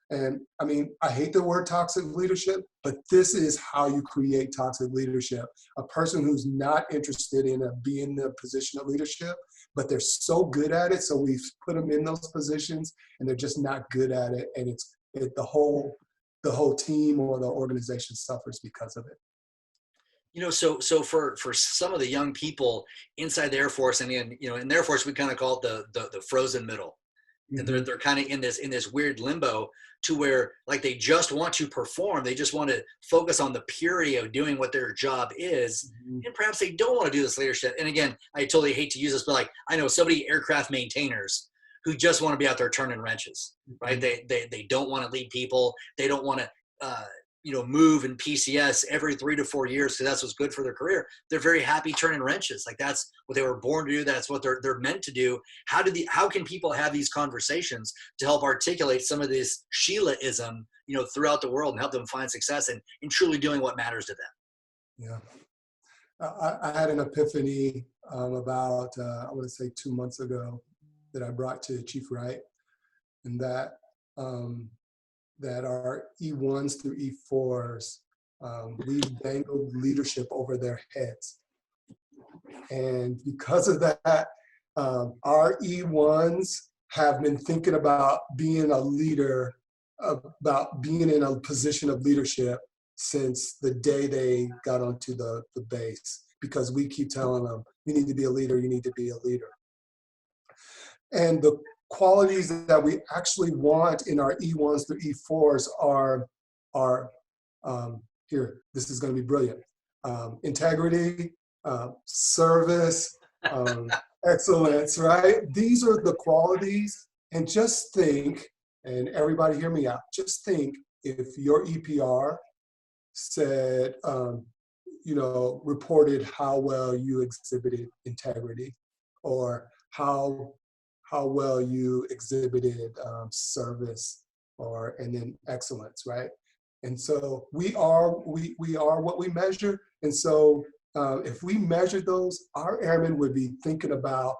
And I mean, I hate the word toxic leadership, but this is how you create toxic leadership. A person who's not interested in being in the position of leadership, but they're so good at it. So we've put them in those positions and they're just not good at it. And the whole team or the organization suffers because of it. So for some of the young people inside the Air Force, and in the Air Force, we kind of call it the frozen middle. And they're kind of in this weird limbo to where, like, they just want to perform. They just want to focus on the purity of doing what their job is. And perhaps they don't want to do this leadership. And again, I totally hate to use this, but like, I know so many aircraft maintainers who just want to be out there turning wrenches, right? They don't want to lead people. They don't want to, move in PCS every 3 to 4 years because that's what's good for their career. They're very happy turning wrenches. Like, that's what they were born to do. That's what they're meant to do. How can people have these conversations to help articulate some of this Sheila-ism, throughout the world and help them find success in truly doing what matters to them? Yeah. I had an epiphany about, I want to say 2 months ago, that I brought to Chief Wright, and that our E1s through E4s, we've dangled leadership over their heads. And because of that, our E1s have been thinking about being a leader, about being in a position of leadership since the day they got onto the base, because we keep telling them, you need to be a leader, you need to be a leader. And the qualities that we actually want in our E1s through E4s are here, this is going to be brilliant. Integrity, service, excellence, right? These are the qualities. And just think, and everybody hear me out, just think if your EPR said, reported how well you exhibited integrity, or how well you exhibited service, and then excellence, right? And so we are what we measure. And so if we measure those, our airmen would be thinking about,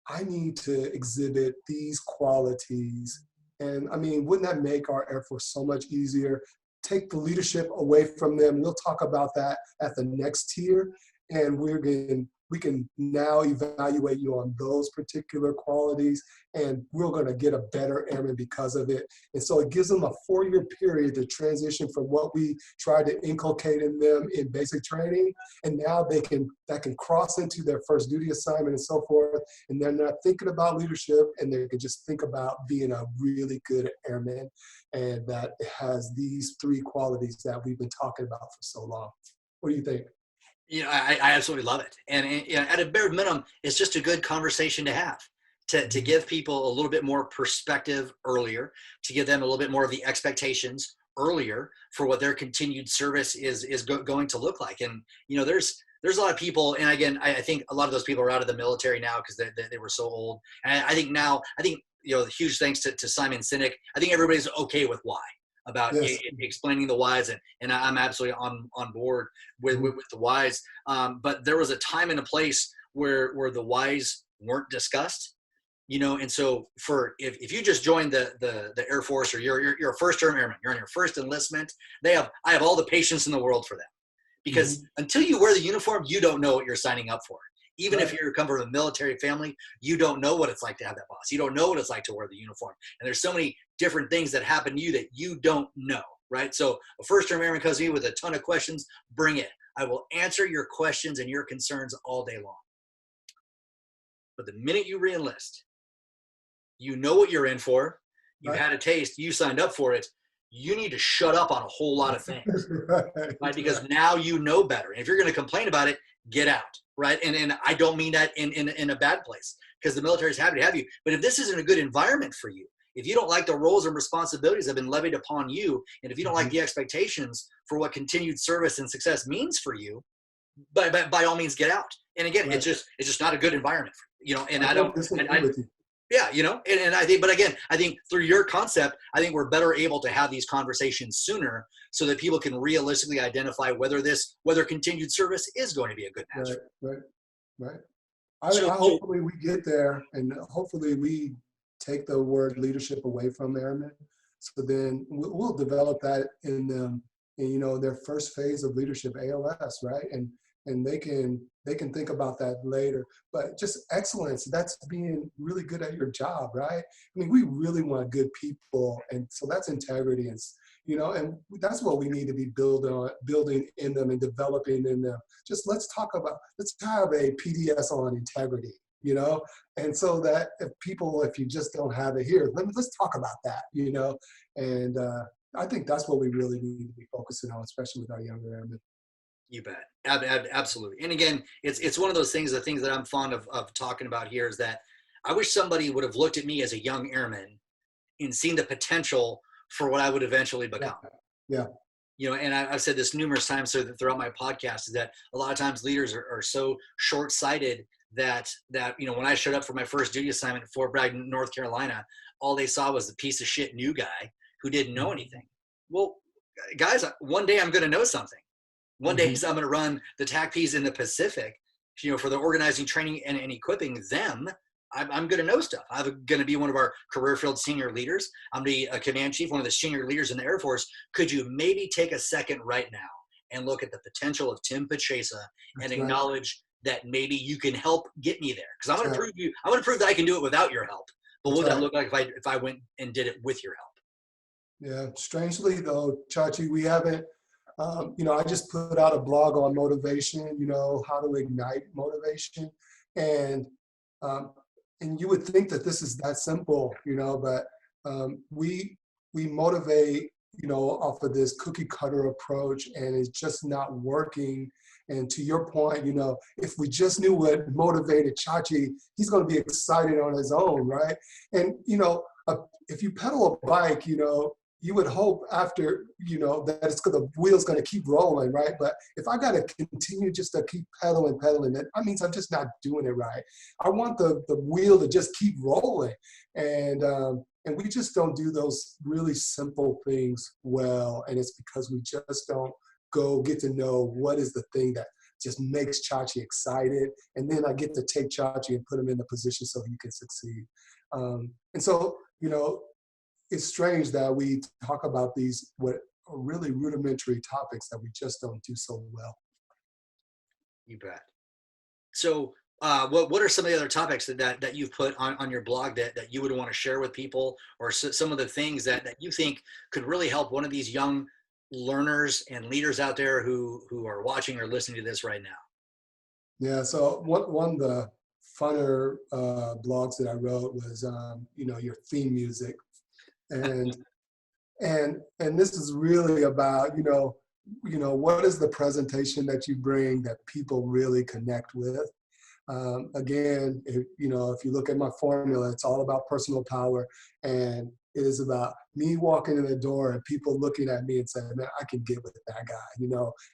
I need to exhibit these qualities. And I mean, wouldn't that make our Air Force so much easier? Take the leadership away from them. We'll talk about that at the next tier. And we can now evaluate you on those particular qualities, and we're going to get a better airman because of it. And so it gives them a 4-year period to transition from what we tried to inculcate in them in basic training, and now that can cross into their first duty assignment and so forth, and they're not thinking about leadership, and they can just think about being a really good airman, and that it has these 3 qualities that we've been talking about for so long. What do you think? I absolutely love it. And at a bare minimum, it's just a good conversation to have. to give people a little bit more perspective earlier, to give them a little bit more of the expectations earlier for what their continued service is going to look like. And, there's a lot of people, and again, I think a lot of those people are out of the military now because they were so old. And I think now, huge thanks to Simon Sinek, I think everybody's okay with why, about Yes. explaining the whys, and I'm absolutely on board with the whys. But there was a time and a place where the whys weren't discussed, and so if you just joined the Air Force, or you're a first-term airman, you're on your first enlistment, I have all the patience in the world for them, because until you wear the uniform, you don't know what you're signing up for. Even if you come from a military family, you don't know what it's like to have that boss. You don't know what it's like to wear the uniform. And there's so many different things that happen to you that you don't know, right? So a first-term airman comes to me with a ton of questions, bring it. I will answer your questions and your concerns all day long. But the minute you re-enlist, you know what you're in for. You've had a taste. You signed up for it. You need to shut up on a whole lot of things, right? Because now you know better. And if you're going to complain about it, get out, right? And I don't mean that in a bad place, because the military is happy to have you. But if this isn't a good environment for you, if you don't like the roles and responsibilities that have been levied upon you, and if you don't like the expectations for what continued service and success means for you, by all means, get out. And again, it's just not a good environment for you, and I don't disagree with you. Yeah, and I think, but again, I think through your concept, I think we're better able to have these conversations sooner, so that people can realistically identify whether continued service is going to be a good match. Right. I hopefully we get there, and hopefully we take the word leadership away from airmen. So then we'll develop that in them, in their first phase of leadership, ALS, right? And they can think about that later. But just excellence, that's being really good at your job, right? I mean, we really want good people, and so that's integrity, and and that's what we need to be building in them and developing in them. Just let's have a PDS on integrity, and so that if you just don't have it here, let's talk about that, and I think that's what we really need to be focusing on, especially with our younger airmen. You bet. Absolutely. And again, it's one of those things, the things that I'm fond of talking about here is that I wish somebody would have looked at me as a young airman and seen the potential for what I would eventually become. Yeah. And I've said this numerous times throughout my podcast, is that a lot of times leaders are so short-sighted that when I showed up for my first duty assignment at Fort Bragg, North Carolina, all they saw was the piece of shit new guy who didn't know anything. Well, guys, one day I'm going to know something. One day I'm going to run the TACPs in the Pacific, for the organizing, training, and equipping them. I'm going to know stuff. I'm going to be one of our career field senior leaders. I'm going to be a command chief, one of the senior leaders in the Air Force. Could you maybe take a second right now and look at the potential of Tim Pachesa and acknowledge that maybe you can help get me there? Because I'm going to prove you. I'm going to prove that I can do it without your help. But what would that look like if I went and did it with your help? Yeah. Strangely though, Chachi, we haven't. I just put out a blog on motivation, how to ignite motivation. And you would think that this is that simple, but we motivate, off of this cookie cutter approach, and it's just not working. And to your point, if we just knew what motivated Chachi, he's going to be excited on his own, right? And, if you pedal a bike, you would hope after, that the wheel's going to keep rolling, right? But if I got to continue just to keep pedaling, that means I'm just not doing it right. I want the wheel to just keep rolling. And we just don't do those really simple things well. And it's because we just don't go get to know what is the thing that just makes Chachi excited. And then I get to take Chachi and put him in the position so he can succeed. And so, it's strange that we talk about these what are really rudimentary topics that we just don't do so well. You bet. So what are some of the other topics that you've put on your blog that you would want to share with people, or some of the things that you think could really help one of these young learners and leaders out there who are watching or listening to this right now? Yeah, so one of the funner blogs that I wrote was, your theme music. And this is really about, what is the presentation that you bring that people really connect with? Again, if you look at my formula, it's all about personal power, and it is about me walking in the door and people looking at me and saying, man, I can get with that guy.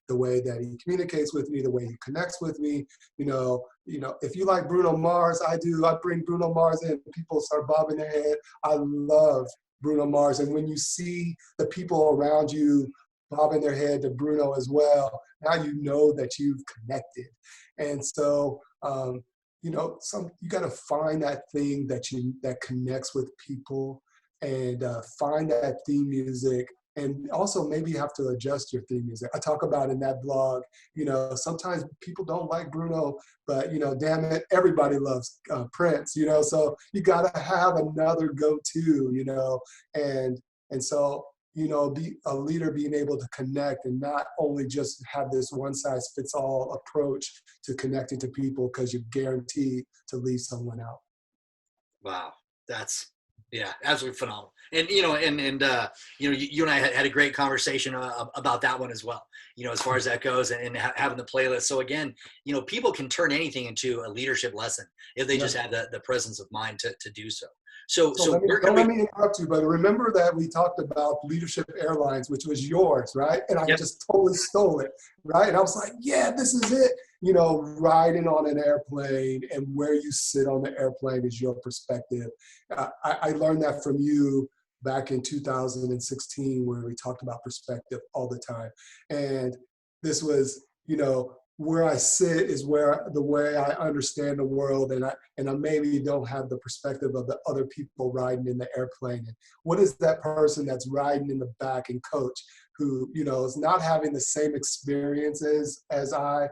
The way that he communicates with me, the way he connects with me. If you like Bruno Mars, I do. I bring Bruno Mars in, people start bobbing their head. I love Bruno Mars. And when you see the people around you bobbing their head to Bruno as well, now you know that you've connected. And so, you got to find that thing that connects with people, and find that theme music. And also maybe you have to adjust your theme music. I talk about in that blog, sometimes people don't like Bruno, but damn it, everybody loves Prince, so you got to have another go-to, and so, be a leader, being able to connect and not only just have this one-size-fits-all approach to connecting to people, because you're guaranteed to leave someone out. Wow, that's absolutely phenomenal. And you and I had a great conversation about that one as well. As far as that goes, and having the playlist. So again, people can turn anything into a leadership lesson if they just have the presence of mind to do so. So let me interrupt you, but remember that we talked about Leadership Airlines, which was yours, right? And I just totally stole it, right? And I was like, yeah, this is it. Riding on an airplane, and where you sit on the airplane is your perspective. I learned that from you back in 2016, where we talked about perspective all the time. And this was, where I sit is where the way I understand the world, and I maybe don't have the perspective of the other people riding in the airplane. And what is that person that's riding in the back and coach, who is not having the same experiences as I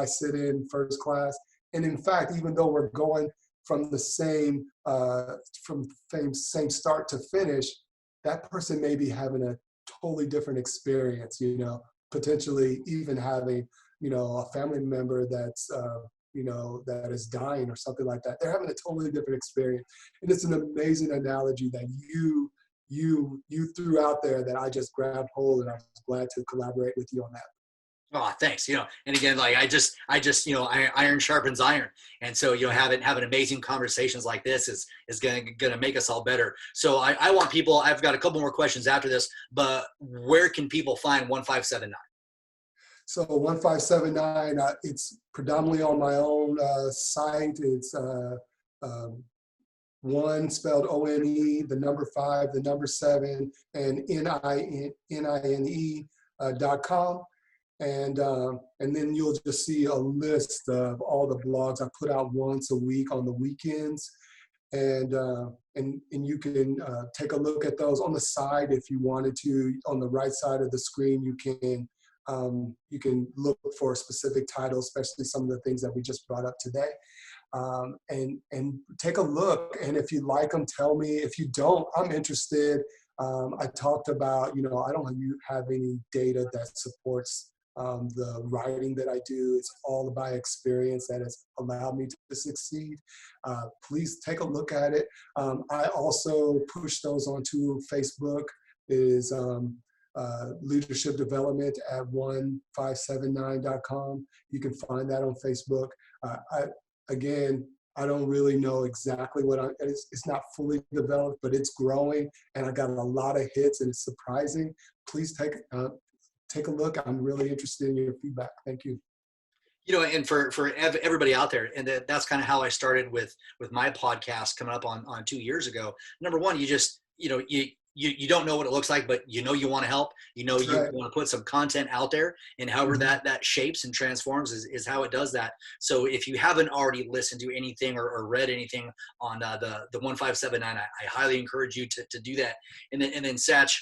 sit in first class? And in fact, even though we're going from the same start to finish, that person may be having a totally different experience. Potentially even having a family member that's, that is dying or something like that. They're having a totally different experience. And it's an amazing analogy that you threw out there that I just grabbed hold, and I was glad to collaborate with you on that. Oh, thanks. And again, like I just, iron sharpens iron. And so, having amazing conversations like this is going to make us all better. So I want people, I've got a couple more questions after this, but where can people find 1579? So 1579, it's predominantly on my own site. It's one spelled O-N-E, the number 5, the number 7, and NINE.com. And then you'll just see a list of all the blogs I put out once a week on the weekends. And you can take a look at those on the side if you wanted to. On the right side of the screen, you can look for specific titles, especially some of the things that we just brought up today. And take a look. And if you like them, tell me. If you don't, I'm interested. I talked about, I don't have any data that supports the writing that I do. It's all about experience that has allowed me to succeed. Please take a look at it. I also push those onto Facebook. It is leadership development at 1579.com. You can find that on Facebook. I don't really know exactly it's not fully developed, but it's growing, and I got a lot of hits, and it's surprising. Please take a look. I'm really interested in your feedback. Thank you. And for everybody out there, and that's kind of how I started with my podcast coming up on 2 years ago. Number one, you just, you don't know what it looks like, but you want to help. You want to put some content out there, and however that shapes and transforms is how it does that. So if you haven't already listened to anything or read anything on the 1579, I highly encourage you to do that. And then Satch,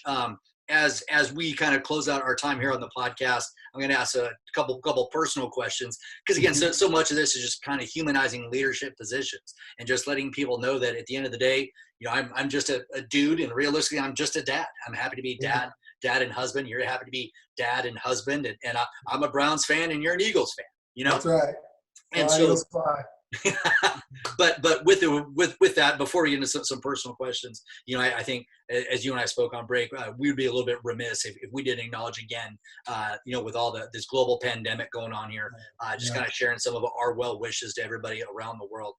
as we kind of close out our time here on the podcast, I'm going to ask a couple personal questions, because again, so much of this is just kind of humanizing leadership positions and just letting people know that at the end of the day, I'm just a dude, and realistically, I'm just a dad. I'm happy to be dad and husband. You're happy to be dad and husband, and I'm a Browns fan, and you're an Eagles fan. That's right. And so, But with that, before we get into some personal questions, I think as you and I spoke on break, we would be a little bit remiss if we didn't acknowledge again, with all this global pandemic going on here, just kind of sharing some of our well wishes to everybody around the world.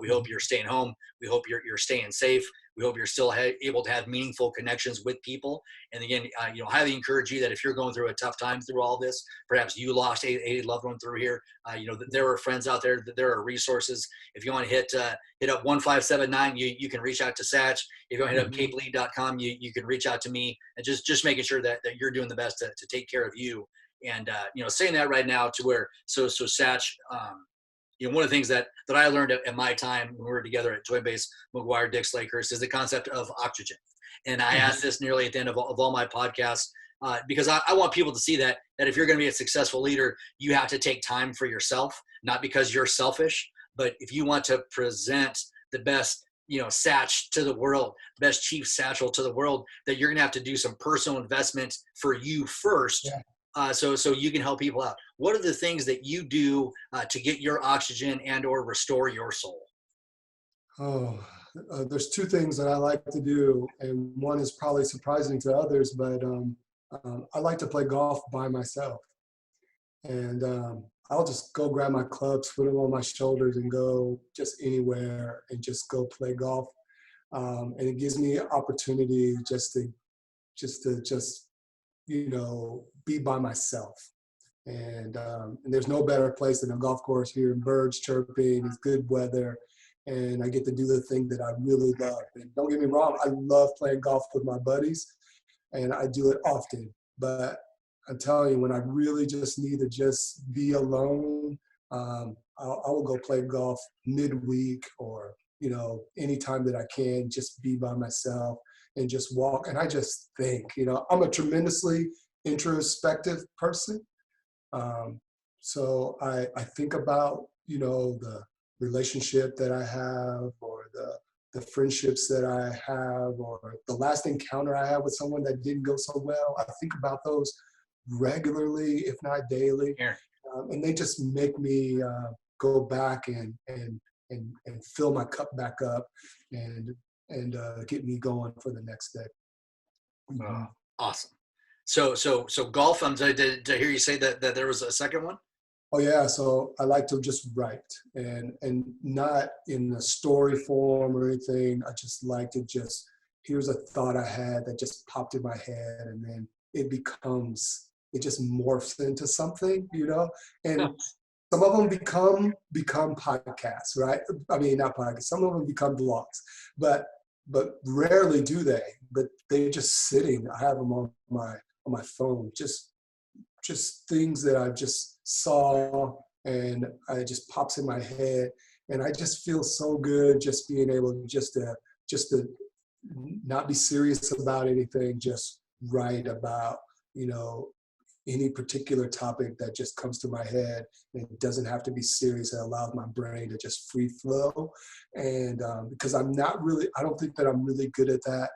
We hope you're staying home. We hope you're staying safe. We hope you're still able to have meaningful connections with people. And again, highly encourage you that if you're going through a tough time through all this, perhaps you lost a loved one through here, there are friends out there, there are resources. If you want to hit up 1579, you can reach out to Satch. If you want to hit up capelead.com, you can reach out to me, and just making sure that you're doing the best to take care of you. And, saying that right now to where, so Satch, one of the things that I learned at my time when we were together at Joint Base McGuire Dix Lakehurst is the concept of oxygen. And I ask this nearly at the end of all my podcasts, because I want people to see that if you're going to be a successful leader, you have to take time for yourself, not because you're selfish, but if you want to present the best, Satch to the world, best Chief Satchell to the world, that you're going to have to do some personal investment for you first. Yeah. So you can help people out. What are the things that you do to get your oxygen and or restore your soul? There's two things that I like to do, and one is probably surprising to others, but I like to play golf by myself. And I'll just go grab my clubs, put them on my shoulders, and go just anywhere and just go play golf. And it gives me an opportunity just to be by myself. And there's no better place than a golf course, hearing birds chirping, it's good weather, and I get to do the thing that I really love. And don't get me wrong, I love playing golf with my buddies, and I do it often. But I'm telling you, when I really just need to just be alone, I will go play golf midweek or, anytime that I can, just be by myself and just walk. And I just think, I'm a tremendously introspective person. So I think about, the relationship that I have, or the friendships that I have, or the last encounter I had with someone that didn't go so well. I think about those regularly, if not daily. Yeah. And they just make me go back and fill my cup back up and get me going for the next day. Oh, awesome. So golf. Did I hear you say that there was a second one? Oh yeah. So I like to just write, and not in a story form or anything. I just like to here's a thought I had that just popped in my head, and then it just morphs into something, and some of them become podcasts, right? I mean, not podcasts. Some of them become blogs, but rarely do they. But they're just sitting. I have them on my phone, just things that I just saw, and it just pops in my head, and I just feel so good just being able just to not be serious about anything, just write about any particular topic that just comes to my head. And it doesn't have to be serious. It allows my brain to just free flow. And because I don't think that I'm really good at that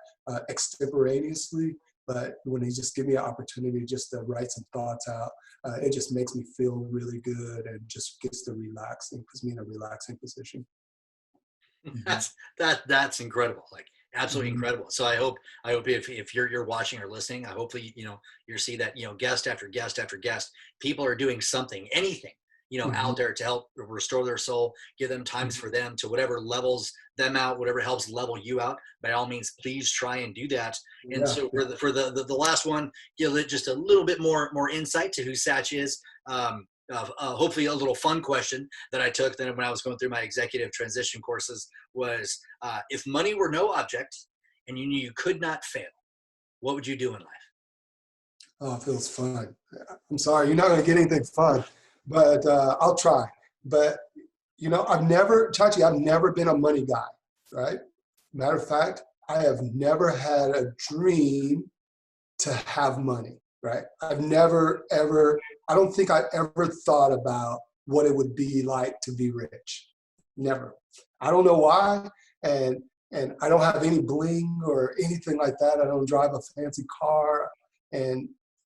extemporaneously, but when they just give me an opportunity just to write some thoughts out, it just makes me feel really good and just puts me in a relaxing position. That's incredible. Like, absolutely incredible. So I hope if you're watching or listening, I hopefully you see that guest after guest after guest, people are doing something, anything out there to help restore their soul, give them times for them to whatever levels them out, whatever helps level you out. By all means, please try and do that. And so for the last one, give it just a little bit more insight to who Satch is. Hopefully a little fun question that I took then when I was going through my executive transition courses was, if money were no object and you knew you could not fail, what would you do in life? Oh, it feels fun. I'm sorry, you're not going to get anything fun, but I'll try. But, I've never been a money guy, right? Matter of fact, I have never had a dream to have money, right? I've never, ever, I don't think I ever thought about what it would be like to be rich. Never. I don't know why. And I don't have any bling or anything like that. I don't drive a fancy car. And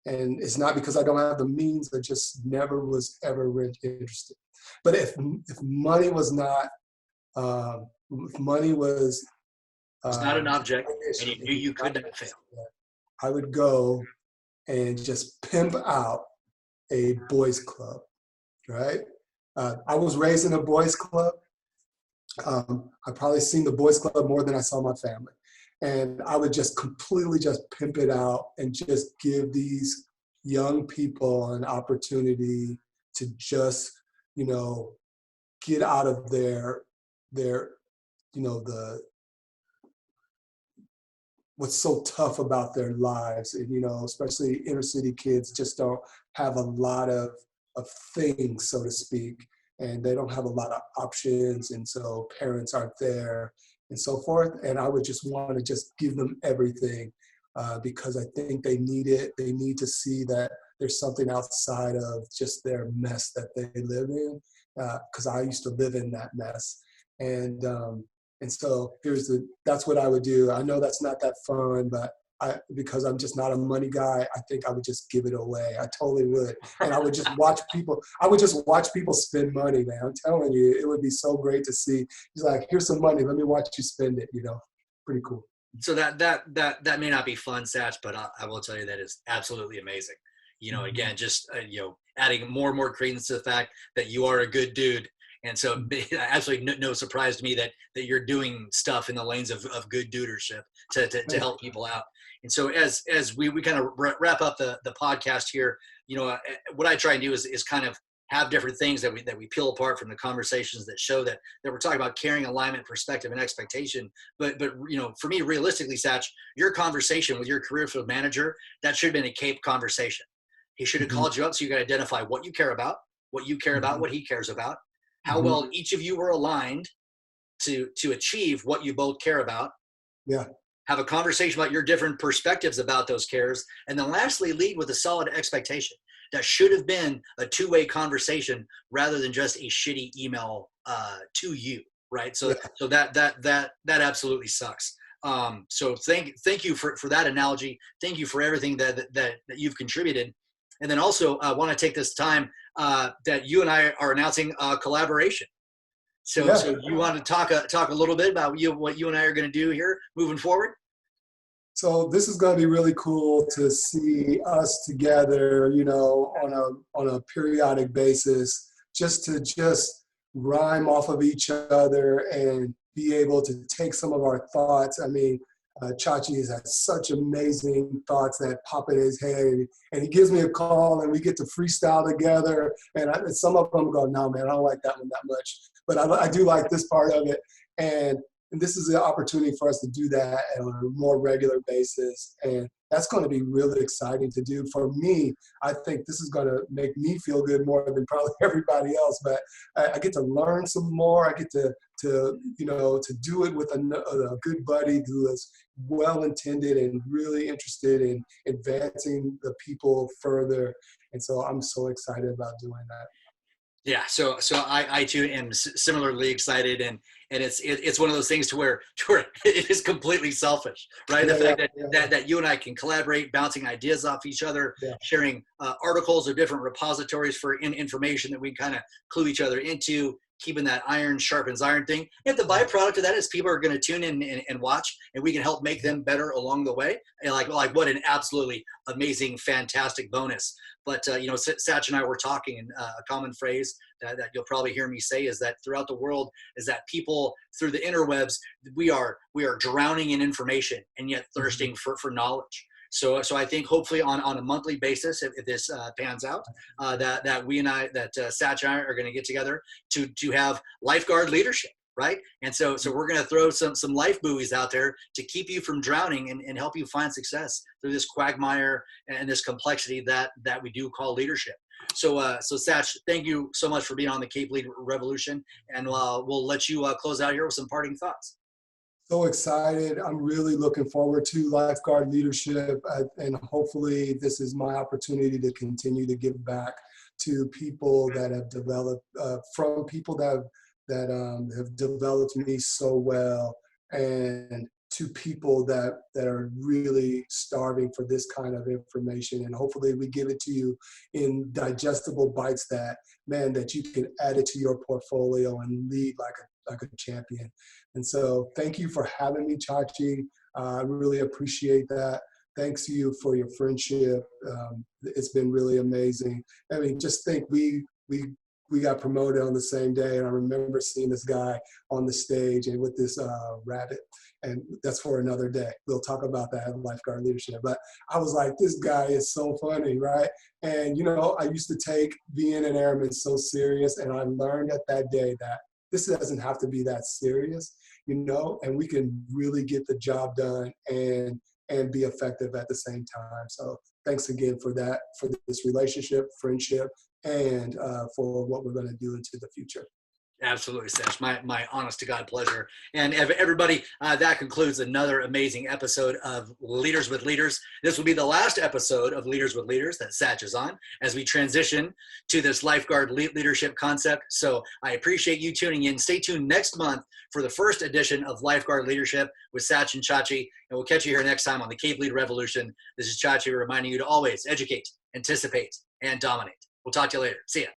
And it's not because I don't have the means. I just never was ever interested. But if money was not, if money was It's not an just object, an and issue, you if knew it's you not could an not fail. issue, I would go and just pimp out a boys club, right? I was raised in a boys club. I probably seen the boys club more than I saw my family. And I would just completely just pimp it out and just give these young people an opportunity to just, you know, get out of their, you know, the what's so tough about their lives. And, you know, especially inner city kids just don't have a lot of things, so to speak, and they don't have a lot of options. And so parents aren't there and so forth. And I would just want to just give them everything because I think they need it. They need to see that there's something outside of just their mess that they live in. Because I used to live in that mess. And so that's what I would do. I know that's not that fun, but because I'm just not a money guy, I think I would just give it away. I totally would. And I would just watch people spend money, man. I'm telling you, it would be so great to see. He's like, here's some money. Let me watch you spend it, you know, pretty cool. So that may not be fun, Satch, but I will tell you that it's absolutely amazing. You know, again, just adding more and more credence to the fact that you are a good dude. And so absolutely no surprise to me that you're doing stuff in the lanes of good dudership to help people out. And so as we kind of wrap up the podcast here, you know, what I try and do is kind of have different things that we peel apart from the conversations that show that we're talking about caring, alignment, perspective, and expectation. But you know, for me, realistically, Satch, your conversation with your career field manager, that should have been a CAPE conversation. He should have called you up so you could identify what you care about, what he cares about, how well each of you were aligned to achieve what you both care about. Yeah. Have a conversation about your different perspectives about those cares. And then lastly, lead with a solid expectation. That should have been a two-way conversation rather than just a shitty email to you, right? So that absolutely sucks. So thank you for that analogy. Thank you for everything that you've contributed. And then also I want to take this time that you and I are announcing a collaboration. So you want to talk a little bit about what you and I are going to do here moving forward? So this is going to be really cool to see us together, you know, on a periodic basis, just to rhyme off of each other and be able to take some of our thoughts. I mean, Chachi has had such amazing thoughts that pop in his head, and he gives me a call, and we get to freestyle together. And some of them go, "No, man, I don't like that one that much," but I do like this part of it. And this is an opportunity for us to do that on a more regular basis. And that's going to be really exciting to do. For me, I think this is going to make me feel good more than probably everybody else. But I get to learn some more. I get to do it with a good buddy who is well-intended and really interested in advancing the people further. And so I'm so excited about doing that. Yeah, so I too am similarly excited, and it's one of those things to where it is completely selfish, right? The fact that you and I can collaborate, bouncing ideas off each other, sharing articles or different repositories for information that we kind of clue each other into, keeping that iron sharpens iron thing. If the byproduct of that is people are going to tune in and watch, and we can help make them better along the way, and like what an absolutely amazing, fantastic bonus. But Satch and I were talking, and a common phrase that you'll probably hear me say is that throughout the world is that people through the interwebs, we are drowning in information and yet thirsting for knowledge. So I think hopefully on a monthly basis, if this pans out, that we and I, that Satch and I are going to get together to have lifeguard leadership, right? And so we're going to throw some life buoys out there to keep you from drowning and help you find success through this quagmire and this complexity that we do call leadership. So Satch, thank you so much for being on the Cape Lead Revolution, and we'll let you close out here with some parting thoughts. So excited. I'm really looking forward to lifeguard leadership, and hopefully this is my opportunity to continue to give back to people that have developed, from people that have developed me so well. And to people that are really starving for this kind of information. And hopefully we give it to you in digestible bites that, man, that you can add it to your portfolio and lead like a champion. And so thank you for having me, Chachi. I really appreciate that. Thanks to you for your friendship. It's been really amazing. I mean, just think we got promoted on the same day, and I remember seeing this guy on the stage and with this rabbit, and that's for another day. We'll talk about that in lifeguard leadership. But I was like, this guy is so funny, right? And you know, I used to take being an airman so serious, and I learned at that day that this doesn't have to be that serious, you know, and we can really get the job done and be effective at the same time. So thanks again for that, for this relationship, friendship, and for what we're going to do into the future. Absolutely, Satch. My honest to God pleasure. And everybody, that concludes another amazing episode of Leaders with Leaders. This will be the last episode of Leaders with Leaders that Satch is on as we transition to this lifeguard leadership concept. So I appreciate you tuning in. Stay tuned next month for the first edition of Lifeguard Leadership with Satch and Chachi. And we'll catch you here next time on the Cape Lead Revolution. This is Chachi reminding you to always educate, anticipate, and dominate. We'll talk to you later. See ya.